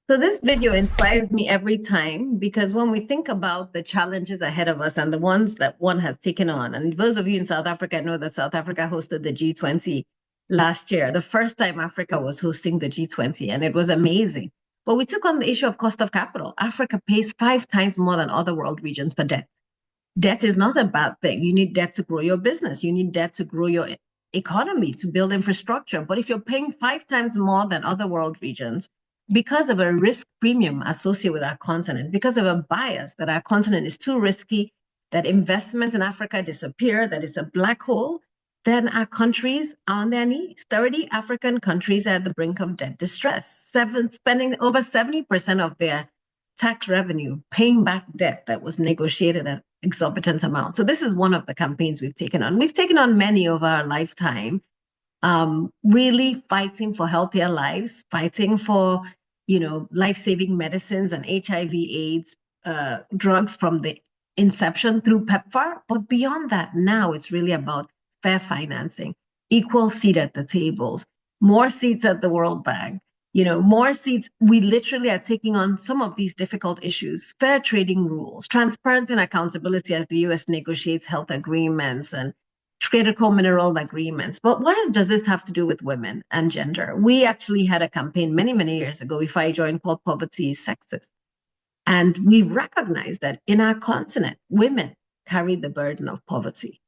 So this video inspires me every time, because when we think about the challenges ahead of us and the ones that one has taken on, and those of you in South Africa know that South Africa hosted the G20 last year, the first time Africa was hosting the G20, and it was amazing. But we took on the issue of cost of capital. Africa pays 5 times more than other world regions for debt. Debt is not a bad thing. You need debt to grow your business. You need debt to grow your economy, to build infrastructure. But if you're paying 5 times more than other world regions, because of a risk premium associated with our continent, because of a bias that our continent is too risky, that investments in Africa disappear, that it's a black hole, then our countries are on their knees. 30 African countries are at the brink of debt distress, spending over 70% of their tax revenue paying back debt that was negotiated at exorbitant amounts. So this is one of the campaigns we've taken on. We've taken on many over our lifetime, really fighting for healthier lives, fighting for, life-saving medicines and HIV/AIDS drugs from the inception through PEPFAR. But beyond that, now it's really about fair financing, equal seat at the tables, more seats at the World Bank, more seats. We literally are taking on some of these difficult issues, fair trading rules, transparency and accountability as the US negotiates health agreements and critical mineral agreements. But what does this have to do with women and gender? We actually had a campaign many, many years ago, before I joined, called Poverty is Sexist. And we recognized that in our continent, women carry the burden of poverty.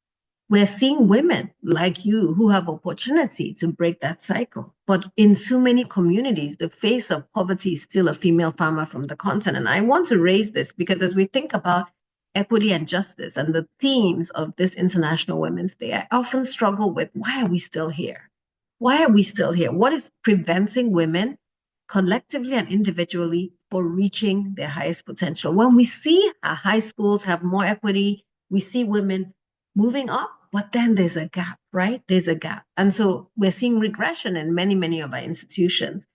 We're seeing women like you who have opportunity to break that cycle. But in so many communities, the face of poverty is still a female farmer from the continent. I want to raise this because as we think about equity and justice and the themes of this International Women's Day, I often struggle with, why are we still here? Why are we still here? What is preventing women collectively and individually for reaching their highest potential? When we see our high schools have more equity, we see women moving up, but then there's a gap, right? There's a gap. And so we're seeing regression in many, many of our institutions.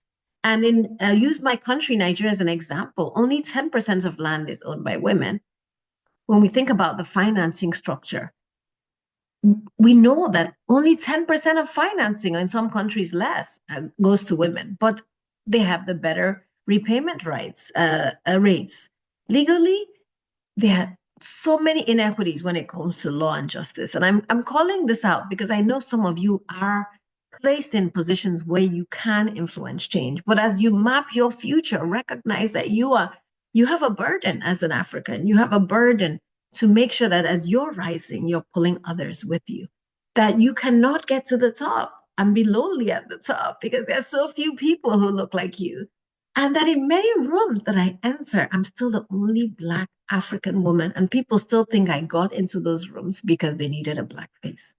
And use my country, Nigeria, as an example, only 10% of land is owned by women. When we think about the financing structure, we know that only 10% of financing, or in some countries less, goes to women, but they have the better repayment rates. Legally, there are so many inequities when it comes to law and justice. And I'm calling this out because I know some of you are placed in positions where you can influence change. But as you map your future, recognize that you have a burden as an African. You have a burden to make sure that as you're rising, you're pulling others with you. That you cannot get to the top and be lonely at the top because there's so few people who look like you. And that in many rooms that I enter, I'm still the only Black African woman. And people still think I got into those rooms because they needed a Black face.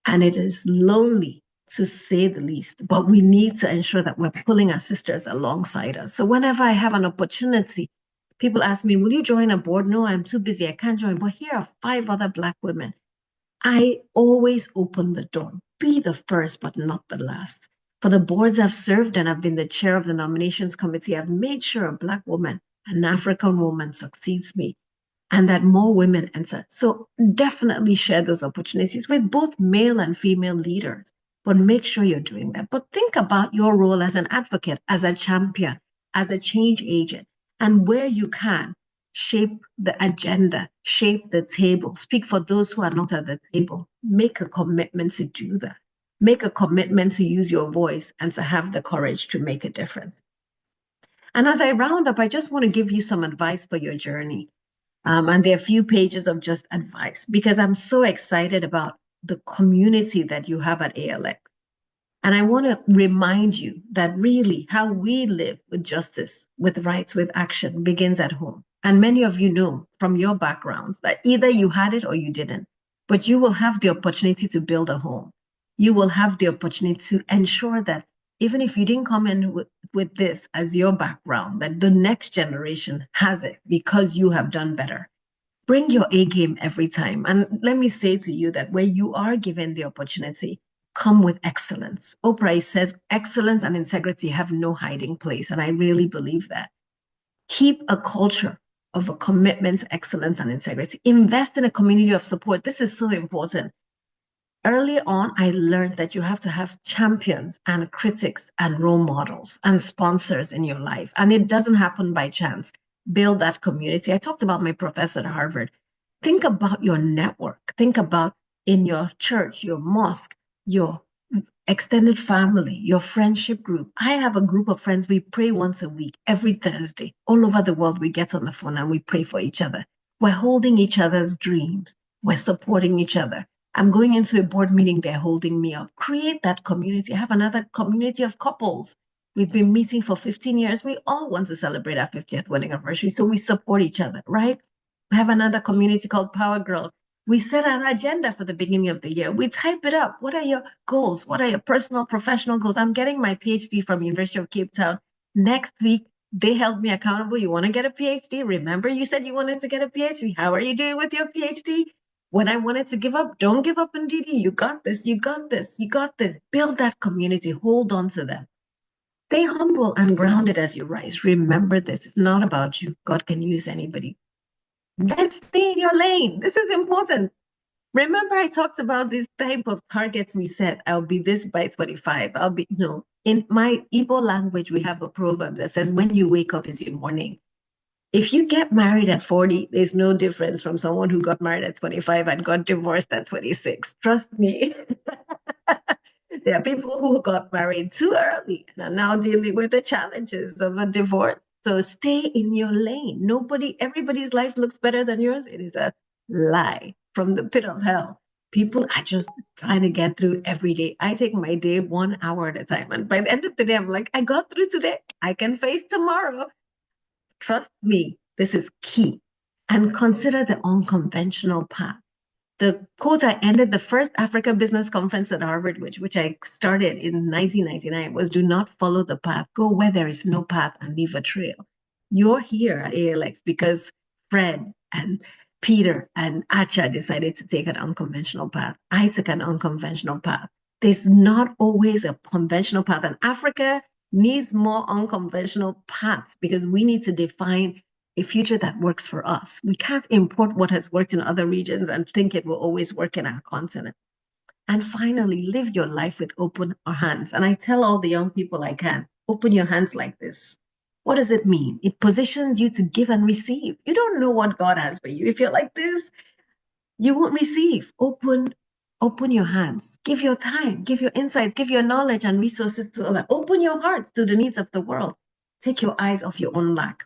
And it is lonely, to say the least. But we need to ensure that we're pulling our sisters alongside us. So whenever I have an opportunity, people ask me, will you join a board? No, I'm too busy. I can't join. But here are 5 other Black women. I always open the door. Be the first, but not the last. For the boards I've served and I've been the chair of the nominations committee, I've made sure a Black woman, an African woman, succeeds me. and that more women enter. So definitely share those opportunities with both male and female leaders, but make sure you're doing that. But think about your role as an advocate, as a champion, as a change agent, and where you can shape the agenda, shape the table, speak for those who are not at the table. Make a commitment to do that. Make a commitment to use your voice and to have the courage to make a difference. And as I round up, I just want to give you some advice for your journey. And there are a few pages of just advice because I'm so excited about the community that you have at ALX. And I want to remind you that really how we live with justice, with rights, with action begins at home. And many of you know from your backgrounds that either you had it or you didn't, but you will have the opportunity to build a home. You will have the opportunity to ensure that even if you didn't come in with this as your background, that the next generation has it because you have done better. Bring your A game every time. And let me say to you that where you are given the opportunity, come with excellence. Oprah says excellence and integrity have no hiding place. And I really believe that. Keep a culture of a commitment to excellence and integrity. Invest in a community of support. This is so important. Early on, I learned that you have to have champions and critics and role models and sponsors in your life. And it doesn't happen by chance. Build that community. I talked about my professor at Harvard. Think about your network. Think about in your church, your mosque, your extended family, your friendship group. I have a group of friends. We pray once a week, every Thursday. All over the world, we get on the phone and we pray for each other. We're holding each other's dreams. We're supporting each other. I'm going into a board meeting, they're holding me up. Create that community. I have another community of couples. We've been meeting for 15 years. We all want to celebrate our 50th wedding anniversary, so we support each other, right? We have another community called Power Girls. We set an agenda for the beginning of the year. We type it up. What are your goals? What are your personal, professional goals? I'm getting my PhD from University of Cape Town. Next week, they held me accountable. You want to get a PhD? Remember you said you wanted to get a PhD. How are you doing with your PhD? When I wanted to give up, don't give up on DD. You got this, you got this, you got this. Build that community, hold on to them. Stay humble and grounded as you rise. Remember this, it's not about you. God can use anybody. Then stay in your lane. This is important. Remember I talked about this type of targets we set. I'll be this by 25. I'll be, in my Igbo language, we have a proverb that says, when you wake up is your morning. If you get married at 40, there's no difference from someone who got married at 25 and got divorced at 26. Trust me. There are people who got married too early and are now dealing with the challenges of a divorce. So stay in your lane. Everybody's life looks better than yours. It is a lie from the pit of hell. People are just trying to get through every day. I take my day 1 hour at a time. And by the end of the day, I'm like, I got through today. I can face tomorrow. Trust me, this is key. And consider the unconventional path. The quote I ended the first Africa Business Conference at Harvard, which I started in 1999, was do not follow the path. Go where there is no path and leave a trail. You're here at ALX because Fred and Peter and Acha decided to take an unconventional path. I took an unconventional path. There's not always a conventional path. And Africa needs more unconventional paths because we need to define a future that works for us. We can't import what has worked in other regions and think it will always work in our continent. And finally, live your life with open hands. And I tell all the young people I can, open your hands like this. What does it mean? It positions you to give and receive. You don't know what God has for you. If you're like this, you won't receive. Open your hands. Give your time, give your insights, give your knowledge and resources to others. Open your hearts to the needs of the world. Take your eyes off your own lack.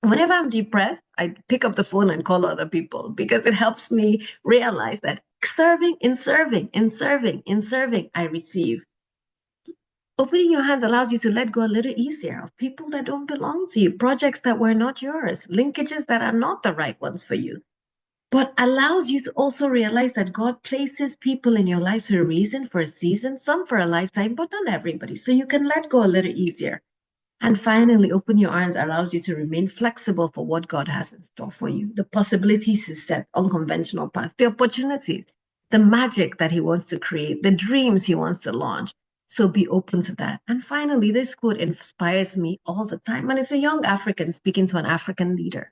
Whenever I'm depressed, I pick up the phone and call other people because it helps me realize that serving, I receive. Opening your hands allows you to let go a little easier of people that don't belong to you, projects that were not yours, linkages that are not the right ones for you, but allows you to also realize that God places people in your life for a reason, for a season, some for a lifetime, but not everybody. So you can let go a little easier. And finally, open your arms allows you to remain flexible for what God has in store for you. The possibilities He set, unconventional paths, the opportunities, the magic that He wants to create, the dreams He wants to launch. So be open to that. And finally, this quote inspires me all the time. And it's a young African speaking to an African leader.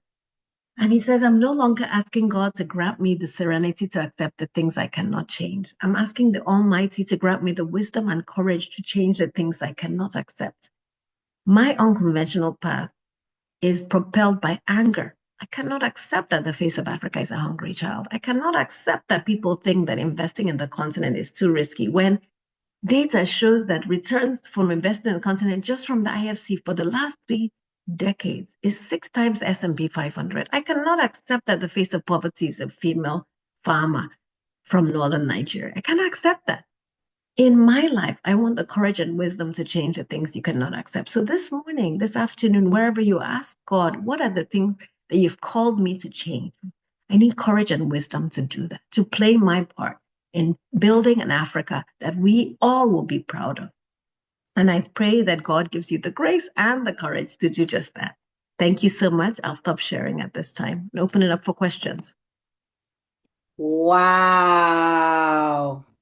And he says, I'm no longer asking God to grant me the serenity to accept the things I cannot change. I'm asking the Almighty to grant me the wisdom and courage to change the things I cannot accept. My unconventional path is propelled by anger. I cannot accept that the face of Africa is a hungry child. I cannot accept that people think that investing in the continent is too risky when data shows that returns from investing in the continent just from the IFC for the last 3 decades is 6 times S&P 500. I cannot accept that the face of poverty is a female farmer from northern Nigeria. I cannot accept that. In my life, I want the courage and wisdom to change the things you cannot accept. So this morning, this afternoon, wherever you ask God, what are the things that you've called me to change? I need courage and wisdom to do that, to play my part in building an Africa that we all will be proud of. And I pray that God gives you the grace and the courage to do just that. Thank you so much. I'll stop sharing at this time and open it up for questions. Wow.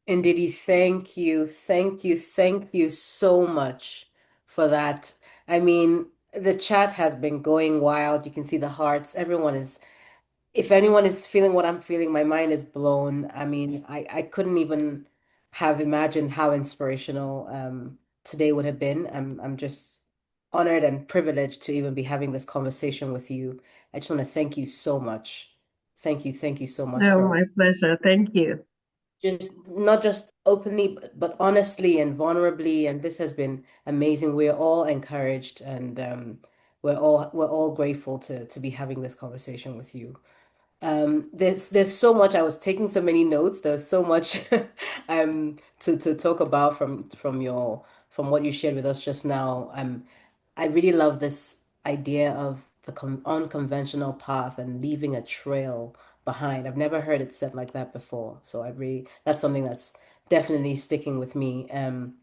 Ndidi, thank you. Thank you. Thank you so much for that. I mean, the chat has been going wild. You can see the hearts. Everyone is, if anyone is feeling what I'm feeling, my mind is blown. I mean, I couldn't even have imagined how inspirational today would have been. I'm just honored and privileged to even be having this conversation with you. I just want to thank you so much. Thank you so much No, for my pleasure. Thank you. just not just openly, but honestly and vulnerably. And this has been amazing. We're all encouraged, and we're all grateful to be having this conversation with you. There's so much. I was taking so many notes. There's so much to talk about from what you shared with us just now. I really love this idea of the unconventional path and leaving a trail behind. I've never heard it said like that before. So that's something that's definitely sticking with me. And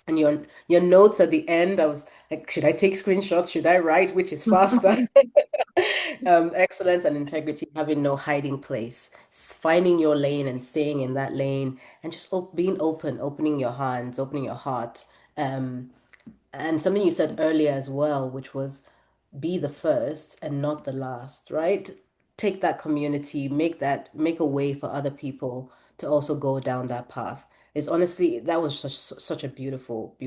your notes at the end, I was like, should I take screenshots? Should I write? Which is faster? Excellence and integrity, having no hiding place, finding your lane and staying in that lane, and just being open, opening your hands, opening your heart. Um, and something you said earlier as well, which was be the first and not the last, right? Take that community, make a way for other people to also go down that path. It's honestly, that was such a beautiful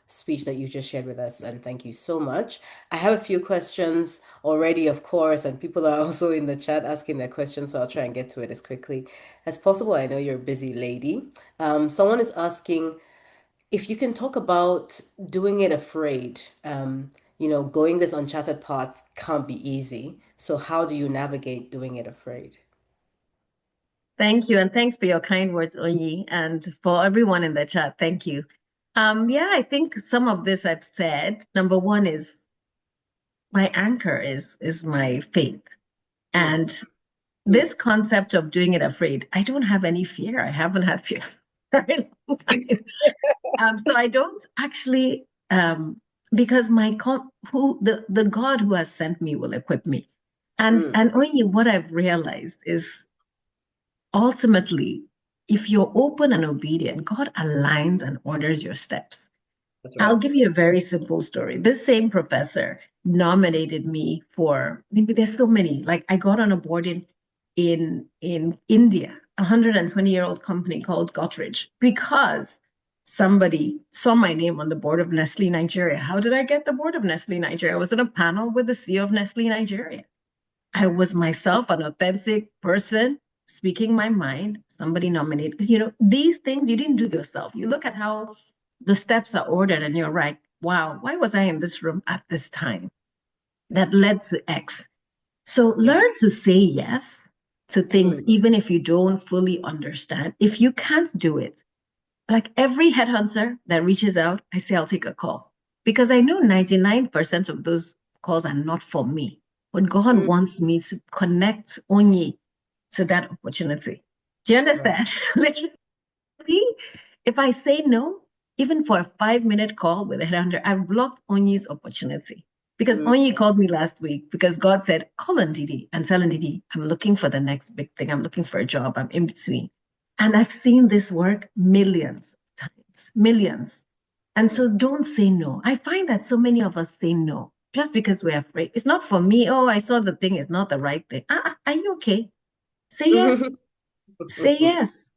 speech that you just shared with us, and thank you so much. I have a few questions already, of course, and people are also in the chat asking their questions, so I'll try and get to it as quickly as possible. I know you're a busy lady. Someone is asking if you can talk about doing it afraid. Going this uncharted path can't be easy. So how do you navigate doing it afraid? Thank you. And thanks for your kind words, Onyi. And for everyone in the chat, thank you. Yeah, I think some of this I've said. Number one is my anchor is my faith. And this concept of doing it afraid, I don't have any fear. I haven't had fear for a very long time. So I don't actually, because the God who has sent me will equip me. And only what I've realized is ultimately, if you're open and obedient, God aligns and orders your steps. I'll give you a very simple story. This same professor nominated me for, maybe there's so many, like I got on a board in India, a 120-year-old company called Godrej, because somebody saw my name on the board of Nestle Nigeria. How did I get the board of Nestle Nigeria? I was in a panel with the CEO of Nestle Nigeria. I was myself, an authentic person, speaking my mind. Somebody nominated. These things you didn't do yourself. You look at how the steps are ordered and you're like, wow, why was I in this room at this time? That led to X. So learn to say yes to things, even if you don't fully understand. If you can't do it, like every headhunter that reaches out, I say, I'll take a call, because I know 99% of those calls are not for me. But God wants me to connect only to that opportunity. Do you understand? Literally, if I say no, even for a 5-minute call with a headhunter, I've blocked Onyi's opportunity. Because Onyi called me last week because God said, call Ndidi and tell Ndidi, I'm looking for the next big thing. I'm looking for a job. I'm in between. And I've seen this work millions of times, millions. And so don't say no. I find that so many of us say no. just because we're afraid. It's not for me. Oh, I saw the thing. It's not the right thing. Are you okay? Say yes. Say yes.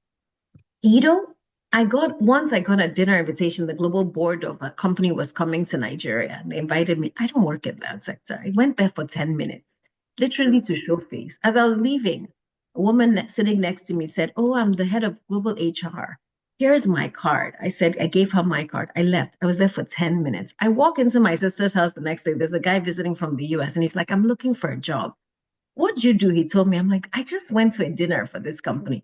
You know, I got a dinner invitation. The global board of a company was coming to Nigeria and they invited me. I don't work in that sector. I went there for 10 minutes, literally to show face. As I was leaving, a woman sitting next to me said, "Oh, I'm the head of global HR. Here's my card." I said, I gave her my card. I left. I was there for 10 minutes. I walk into my sister's house the next day. There's a guy visiting from the US and he's like, "I'm looking for a job. What'd you do?" He told me. I'm like, "I just went to a dinner for this company."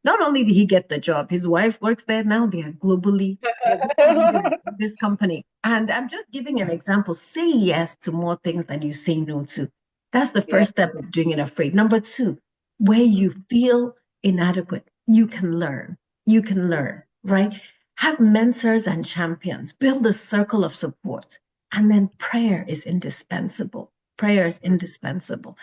Not only did he get the job, his wife works there now. They're globally leaders in this company. And I'm just giving an example. Say yes to more things than you say no to. That's the first step of doing it afraid. Number two, where you feel inadequate, you can learn. You can learn, right? Have mentors and champions. Build a circle of support. And then prayer is indispensable. Prayer is indispensable.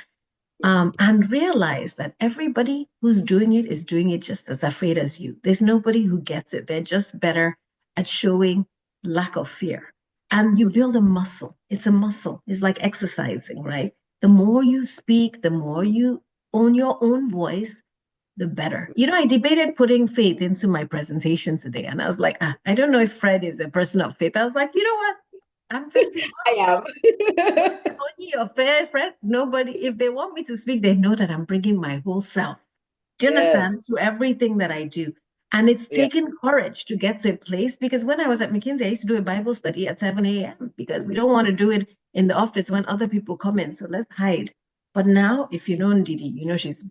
And realize that everybody who's doing it is doing it just as afraid as you. There's nobody who gets it. They're just better at showing lack of fear. And you build a muscle. It's a muscle. It's like exercising, right? The more you speak, the more you own your own voice, the better. I debated putting faith into my presentation today. And I was like, I don't know if Fred is a person of faith. I was like, you know what? I'm 51. I am. Only your fair friend. Nobody, if they want me to speak, they know that I'm bringing my whole self. Do you understand? To everything that I do. And it's taken courage to get to a place because when I was at McKinsey, I used to do a Bible study at 7 a.m. because we don't want to do it in the office when other people come in. So let's hide. But now, if you know Ndidi, you know she's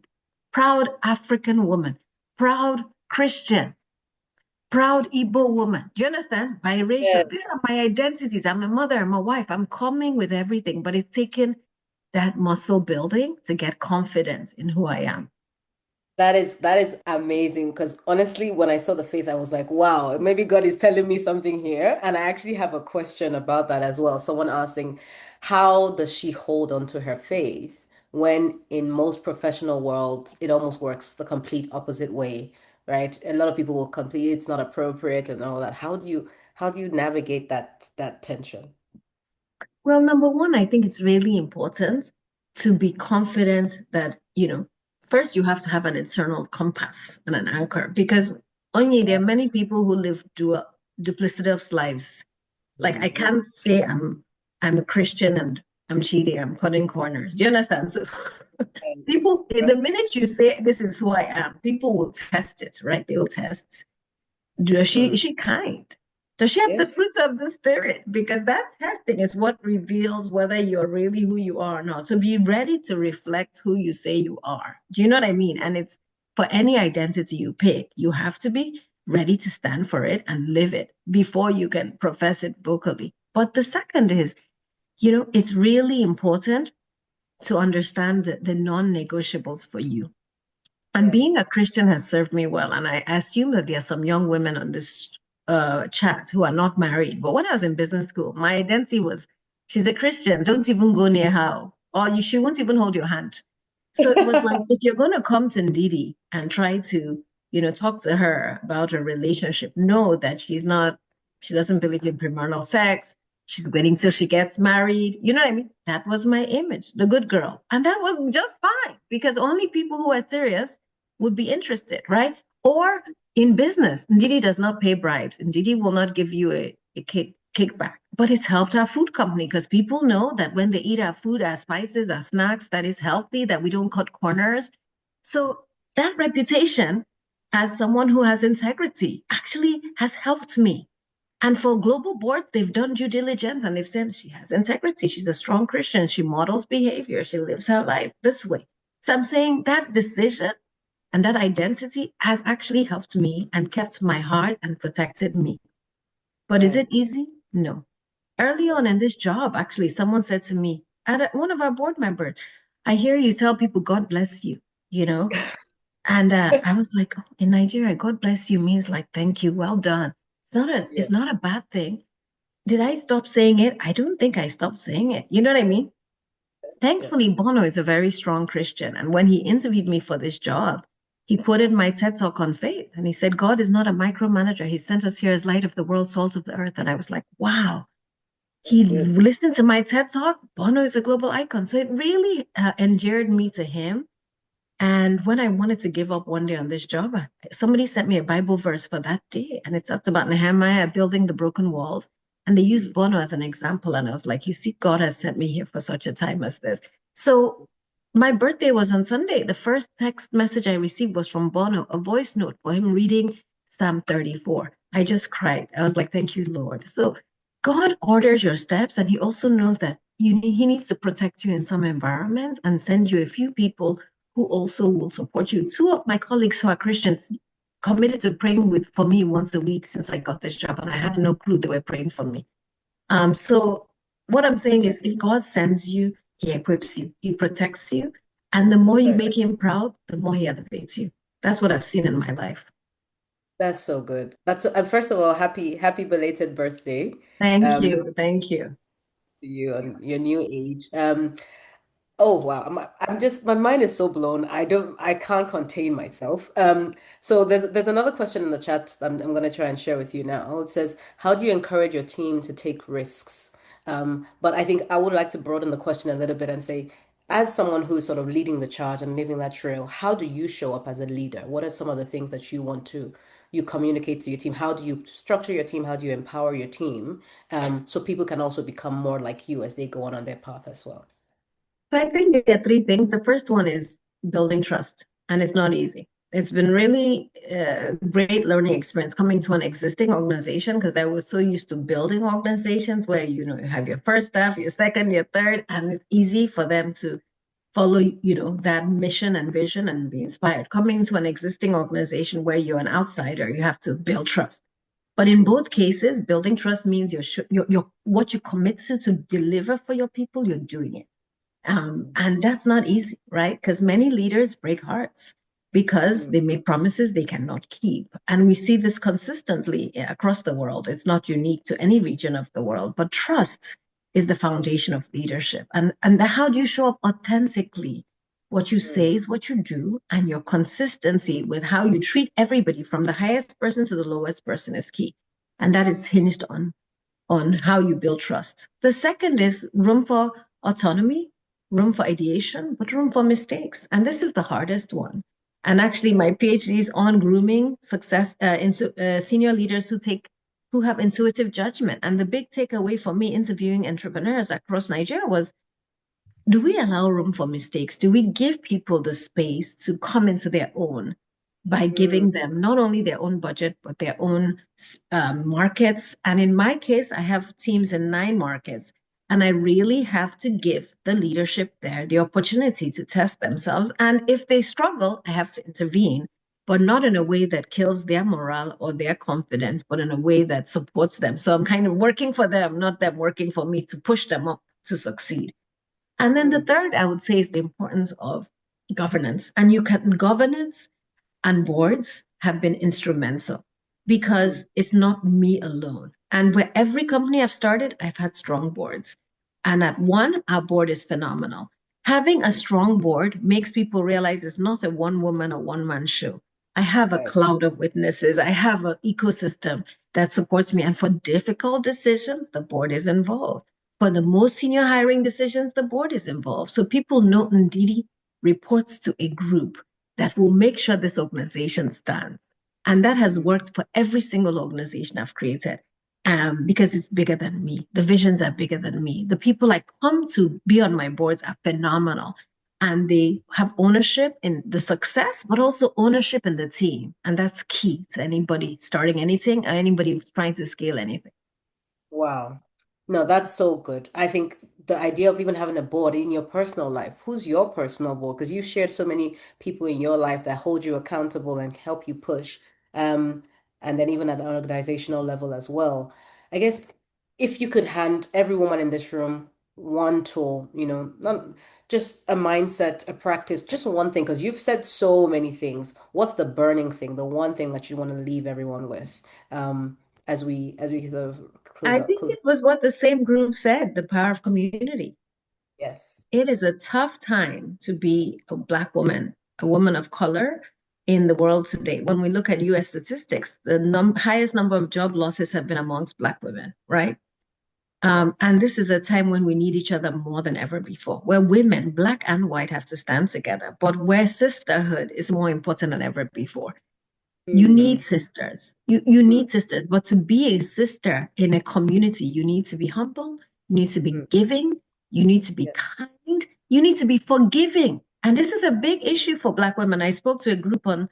proud African woman, proud Christian, proud Igbo woman. Do you understand? Biracial. These are my identities. I'm a mother, I'm a wife. I'm coming with everything, but it's taken that muscle building to get confident in who I am. That is amazing because honestly, when I saw the faith, I was like, wow, maybe God is telling me something here. And I actually have a question about that as well. Someone asking, how does she hold on to her faith when in most professional worlds, it almost works the complete opposite way, right? A lot of people will complete it's not appropriate and all that. How do you navigate that tension? Well, number one, I think it's really important to be confident that, first you have to have an internal compass and an anchor because only there are many people who live duplicitous lives. Like I can't say I'm a Christian and I'm cheating, I'm cutting corners. Do you understand? So people, the minute you say this is who I am, people will test it, right? They will test. Is she kind? Does she have the fruits of the spirit? Because that testing is what reveals whether you're really who you are or not. So be ready to reflect who you say you are. Do you know what I mean? And it's for any identity you pick, you have to be ready to stand for it and live it before you can profess it vocally. But the second is, it's really important to understand the non-negotiables for you. And being a Christian has served me well. And I assume that there are some young women on this chat who are not married. But when I was in business school, my identity was, she's a Christian, don't even go near her. Or she won't even hold your hand. So it was like, if you're going to come to Ndidi and try to, talk to her about a relationship, know that she doesn't believe in premarital sex. She's waiting till she gets married. You know what I mean? That was my image, the good girl. And that was just fine because only people who are serious would be interested, right? Or in business, Ndidi does not pay bribes. Ndidi will not give you a kickback. But it's helped our food company because people know that when they eat our food, our spices, our snacks, that is healthy, that we don't cut corners. So that reputation as someone who has integrity actually has helped me. And for global boards, they've done due diligence and they've said she has integrity. She's a strong Christian. She models behavior. She lives her life this way. So I'm saying that decision and that identity has actually helped me and kept my heart and protected me. But is it easy? No. Early on in this job, actually, someone said to me, one of our board members, I hear you tell people, God bless you, And I was like, oh, in Nigeria, God bless you means like, thank you, well done. It's not a bad thing. Did I stop saying it? I don't think I stopped saying it. You know what I mean? Thankfully, Bono is a very strong Christian. And when he interviewed me for this job, he quoted my TED Talk on faith. And he said, God is not a micromanager. He sent us here as light of the world, salt of the earth. And I was like, wow. He listened to my TED talk. Bono is a global icon. So it really endeared me to him. And when I wanted to give up one day on this job, somebody sent me a Bible verse for that day. And it talked about Nehemiah building the broken walls. And they used Bono as an example. And I was like, you see, God has sent me here for such a time as this. So my birthday was on Sunday. The first text message I received was from Bono, a voice note for him reading Psalm 34. I just cried. I was like, thank you, Lord. So God orders your steps, and he also knows that he needs to protect you in some environments and send you a few people who also will support you. Two of my colleagues who are Christians committed to praying for me once a week since I got this job, and I had no clue they were praying for me. So what I'm saying is, if God sends you, he equips you, he protects you, and the more you make him proud, the more he elevates you. That's what I've seen in my life. That's so good. That's first of all, happy belated birthday. Thank you. Thank you. To you on your new age. Oh wow, I'm just my mind is so blown. I can't contain myself. So there's another question in the chat I'm going to try and share with you now. It says, how do you encourage your team to take risks? But I think I would like to broaden the question a little bit and say, as someone who's sort of leading the charge and leaving that trail, how do you show up as a leader? What are some of the things that you communicate to your team? How do you structure your team? How do you empower your team? So people can also become more like you as they go on their path as well. So I think there are three things. The first one is building trust, and it's not easy. It's been really a great learning experience coming to an existing organization, because I was so used to building organizations where you have your first staff, your second, your third, and it's easy for them to follow that mission and vision and be inspired. Coming to an existing organization where you're an outsider, you have to build trust. But in both cases, building trust means you're what you commit to deliver for your people, you're doing it. And that's not easy, right? Because many leaders break hearts because they make promises they cannot keep. And we see this consistently across the world. It's not unique to any region of the world, but trust is the foundation of leadership. And how do you show up authentically? What you say is what you do, and your consistency with how you treat everybody from the highest person to the lowest person is key. And that is hinged on how you build trust. The second is room for autonomy, room for ideation, but room for mistakes. And this is the hardest one. And actually, my PhD is on grooming success senior leaders who have intuitive judgment. And the big takeaway for me interviewing entrepreneurs across Nigeria was, do we allow room for mistakes? Do we give people the space to come into their own by giving them not only their own budget, but their own markets? And in my case, I have teams in 9 markets. And I really have to give the leadership there the opportunity to test themselves. And if they struggle, I have to intervene, but not in a way that kills their morale or their confidence, but in a way that supports them. So I'm kind of working for them, not them working for me, to push them up to succeed. And then the third, I would say, is the importance of governance. And governance and boards have been instrumental, because it's not me alone. And where every company I've started, I've had strong boards. And at one, our board is phenomenal. Having a strong board makes people realize it's not a one woman or one man show. I have a cloud of witnesses. I have an ecosystem that supports me. And for difficult decisions, the board is involved. For the most senior hiring decisions, the board is involved. So people know Ndidi reports to a group that will make sure this organization stands. And that has worked for every single organization I've created, because it's bigger than me. The visions are bigger than me. The people I come to be on my boards are phenomenal. And they have ownership in the success, but also ownership in the team. And that's key to anybody starting anything or anybody trying to scale anything. Wow. No, that's so good. I think the idea of even having a board in your personal life, who's your personal board? Because you've shared so many people in your life that hold you accountable and help you push. Um, and then even at an organizational level as well. I guess if you could hand every woman in this room one tool, not just a mindset, a practice, just one thing, because you've said so many things. What's the burning thing, the one thing that you want to leave everyone with? As we sort of close I up. think it was what the same group said, the power of community. Yes. It is a tough time to be a Black woman, a woman of color in the world today. When we look at US statistics, the highest number of job losses have been amongst Black women, right? And this is a time when we need each other more than ever before, where women, black and white, have to stand together, but where sisterhood is more important than ever before. You need sisters. You need sisters. But to be a sister in a community, you need to be humble, you need to be giving, you need to be kind, you need to be forgiving. And this is a big issue for Black women. I spoke to a group on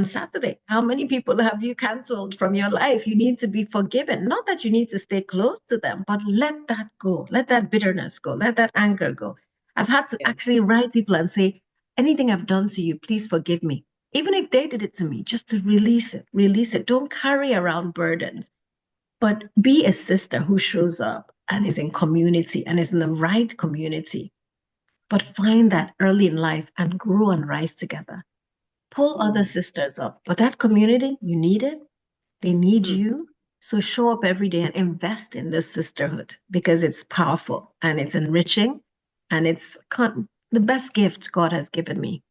Saturday. How many people have you canceled from your life? You need to be forgiven. Not that you need to stay close to them, but let that go. Let that bitterness go. Let that anger go. I've had to actually write people and say, anything I've done to you, please forgive me. Even if they did it to me, just to release it, release it. Don't carry around burdens, but be a sister who shows up and is in community and is in the right community. But find that early in life and grow and rise together. Pull other sisters up. But that community, you need it. They need you. So show up every day and invest in this sisterhood because it's powerful and it's enriching and it's the best gift God has given me.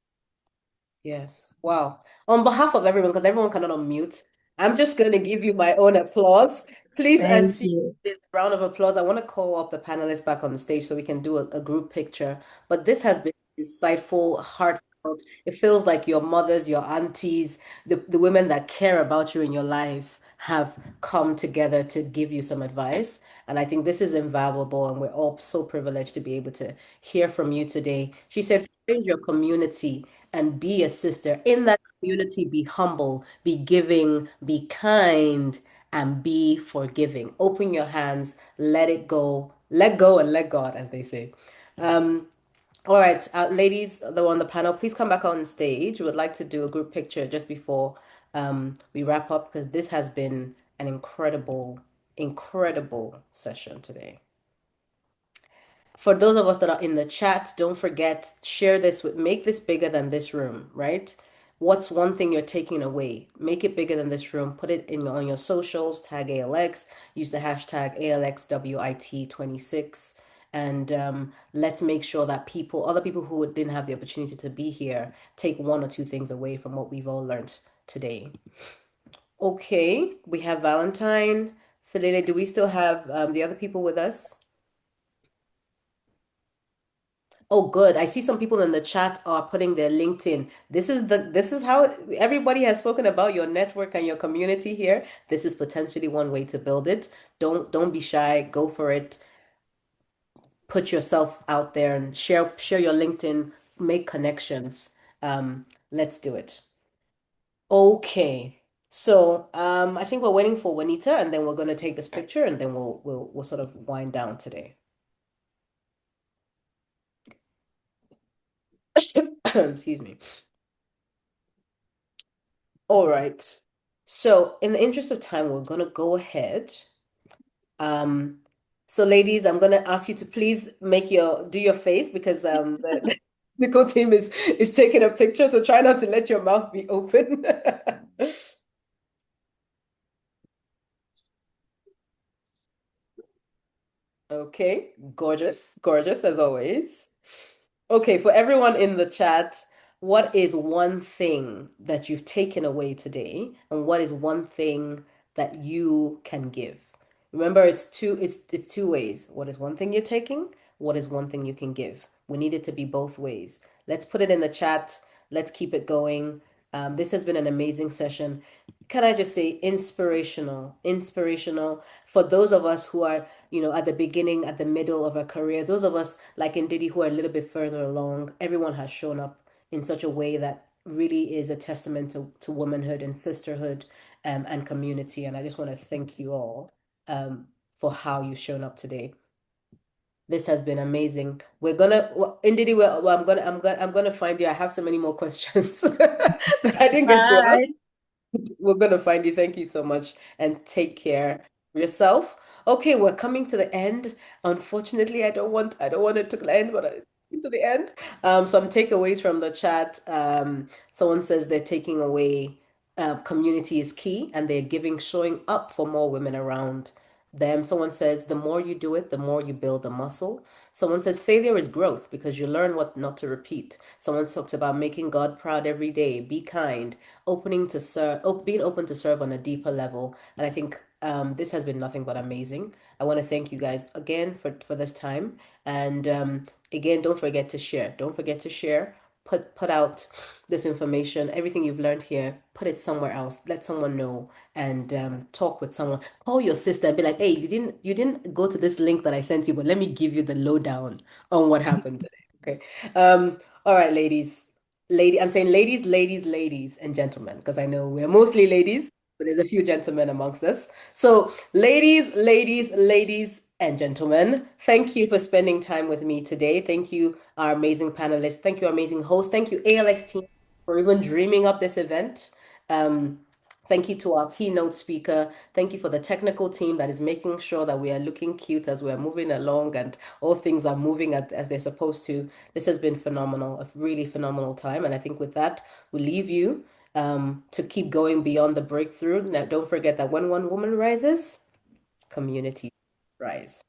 Yes. Wow. On behalf of everyone, because everyone cannot unmute, I'm just going to give you my own applause. Please Thank assume you. this round of applause. I want to call up the panelists back on the stage so we can do a group picture. But this has been insightful, heartfelt. It feels like your mothers, your aunties, the women that care about you in your life have come together to give you some advice. And I think this is invaluable, and we're all so privileged to be able to hear from you today. She said, find your community and be a sister. In that community, be humble, be giving, be kind, and be forgiving. Open your hands, let it go, let go, and let God, as they say. Um, all right, ladies, the on the panel, please come back on stage. We would like to do a group picture just before we wrap up because this has been an incredible, incredible session today. For those of us that are in the chat, don't forget, share this with, make this bigger than this room, right? What's one thing you're taking away? Make it bigger than this room. Put it in on your socials, tag ALX, use the hashtag ALXWIT26. And let's make sure that other people who didn't have the opportunity to be here, take one or two things away from what we've all learned today. Okay, we have Valentine. Felele, do we still have the other people with us? Oh, good. I see some people in the chat are putting their LinkedIn. This is how everybody has spoken about your network and your community here. This is potentially one way to build it. Don't be shy. Go for it. Put yourself out there and share your LinkedIn, make connections. Let's do it. Okay. So, I think we're waiting for Juanita, and then we're going to take this picture, and then we'll sort of wind down today. Excuse me. All right. So, in the interest of time, we're going to go ahead. So ladies, I'm going to ask you to please do your face because the technical team is taking a picture, so try not to let your mouth be open. Okay, gorgeous, gorgeous as always. Okay, for everyone in the chat, what is one thing that you've taken away today, and what is one thing that you can give? Remember, it's two ways. What is one thing you're taking? What is one thing you can give? We need it to be both ways. Let's put it in the chat. Let's keep it going. This has been an amazing session. Can I just say inspirational, inspirational for those of us who are, at the beginning, at the middle of our career, those of us like Ndidi who are a little bit further along, everyone has shown up in such a way that really is a testament to womanhood and sisterhood and community. And I just want to thank you all for how you've shown up today. This has been amazing. We're gonna, Ndidi, I'm gonna find you. I have so many more questions that I didn't get to ask. Bye. We're gonna find you. Thank you so much and take care of yourself. Okay, we're coming to the end. Unfortunately, I don't want it to end, but to the end. Some takeaways from the chat. Someone says they're taking away community is key and they're showing up for more women around them. Someone says the more you do it, the more you build a muscle. Someone says failure is growth because you learn what not to repeat. Someone talks about making God proud every day, be kind, opening to serve, being open to serve on a deeper level. And I think This has been nothing but amazing. I want to thank you guys again for this time. And again, don't forget to share. Don't forget to share. Put out this information, everything you've learned here, put it somewhere else. Let someone know and talk with someone. Call your sister and be like, hey, you didn't go to this link that I sent you, but let me give you the lowdown on what happened today. Okay. All right, ladies. I'm saying ladies, and gentlemen, because I know we're mostly ladies, but there's a few gentlemen amongst us. So, ladies, and gentlemen, thank you for spending time with me today. Thank you, our amazing panelists. Thank you, our amazing host. Thank you, ALX team, for even dreaming up this event. Um, Thank you to our keynote speaker. Thank you for the technical team that is making sure that we are looking cute as we're moving along and all things are moving as they're supposed to. This has been phenomenal, a really phenomenal time. And I think with that, we'll leave you to keep going beyond the breakthrough. Now, don't forget that when one woman rises, community rise.